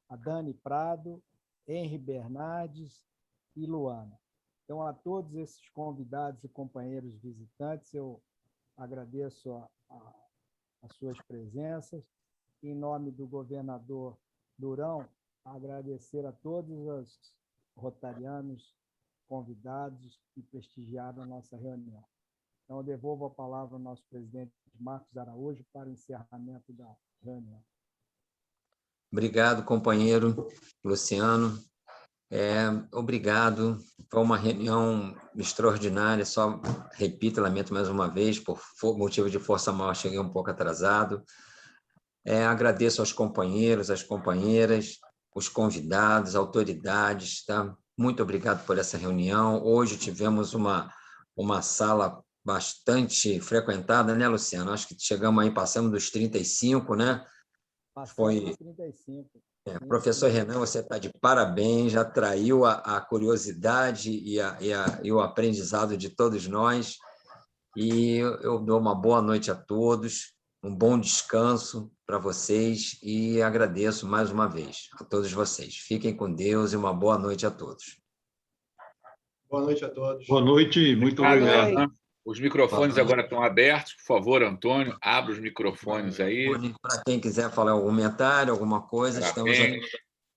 a Dani Prado, Henri Bernardes e Luana. Então, a todos esses convidados e companheiros visitantes, eu agradeço as suas presenças. Em nome do governador Durão, agradecer a todos os rotarianos convidados que prestigiaram a nossa reunião. Então, eu devolvo a palavra ao nosso presidente Marcos Araújo para o encerramento da reunião. Obrigado, companheiro Luciano. Obrigado. Foi uma reunião extraordinária. Só repito, lamento mais uma vez, por motivo de força maior, cheguei um pouco atrasado. Agradeço aos companheiros, às companheiras. os convidados, autoridades, tá? Muito obrigado por essa reunião. Hoje tivemos uma sala bastante frequentada, né, Luciano? Acho que chegamos aí, passamos dos 35, né? Passamos dos 35. Professor Renan, você está de parabéns, já atraiu a curiosidade e o aprendizado de todos nós. E eu dou uma boa noite a todos, um bom descanso para vocês e agradeço mais uma vez a todos vocês. Fiquem com Deus e uma boa noite a todos. Boa noite a todos. Boa noite, muito obrigado. Os microfones agora estão abertos. Por favor, Antônio, abra os microfones aí. Para quem quiser falar algum comentário, alguma coisa, estamos aqui.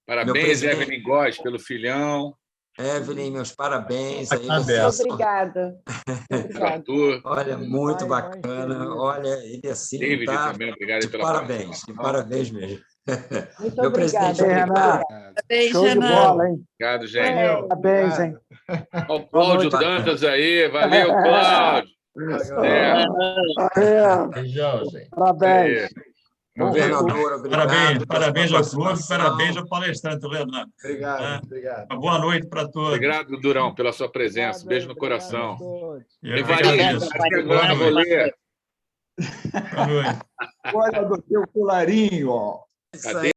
Parabéns, Evelyn Góes, pelo filhão. Evelyn, meus parabéns. Aí, obrigada. Arthur. Olha, muito bacana. Olha, ele assim, David tá? também, obrigado De pela parabéns, de parabéns mesmo. Muito Meu obrigada. presidente, obrigado. Parabéns, Show de Renan. bola, hein? Obrigado, gente. Parabéns, hein? Olha o Cláudio Dantas aí. Valeu, Cláudio. Beijão, gente. Parabéns. Governador, obrigado. Parabéns ao clube, parabéns ao palestrante, Renan. Obrigado. Uma boa noite para todos. Obrigado, Durão, pela sua presença. Beijo no coração. Evaristo, Boa noite. boa noite. Olha do teu colarinho, ó. Isso aí.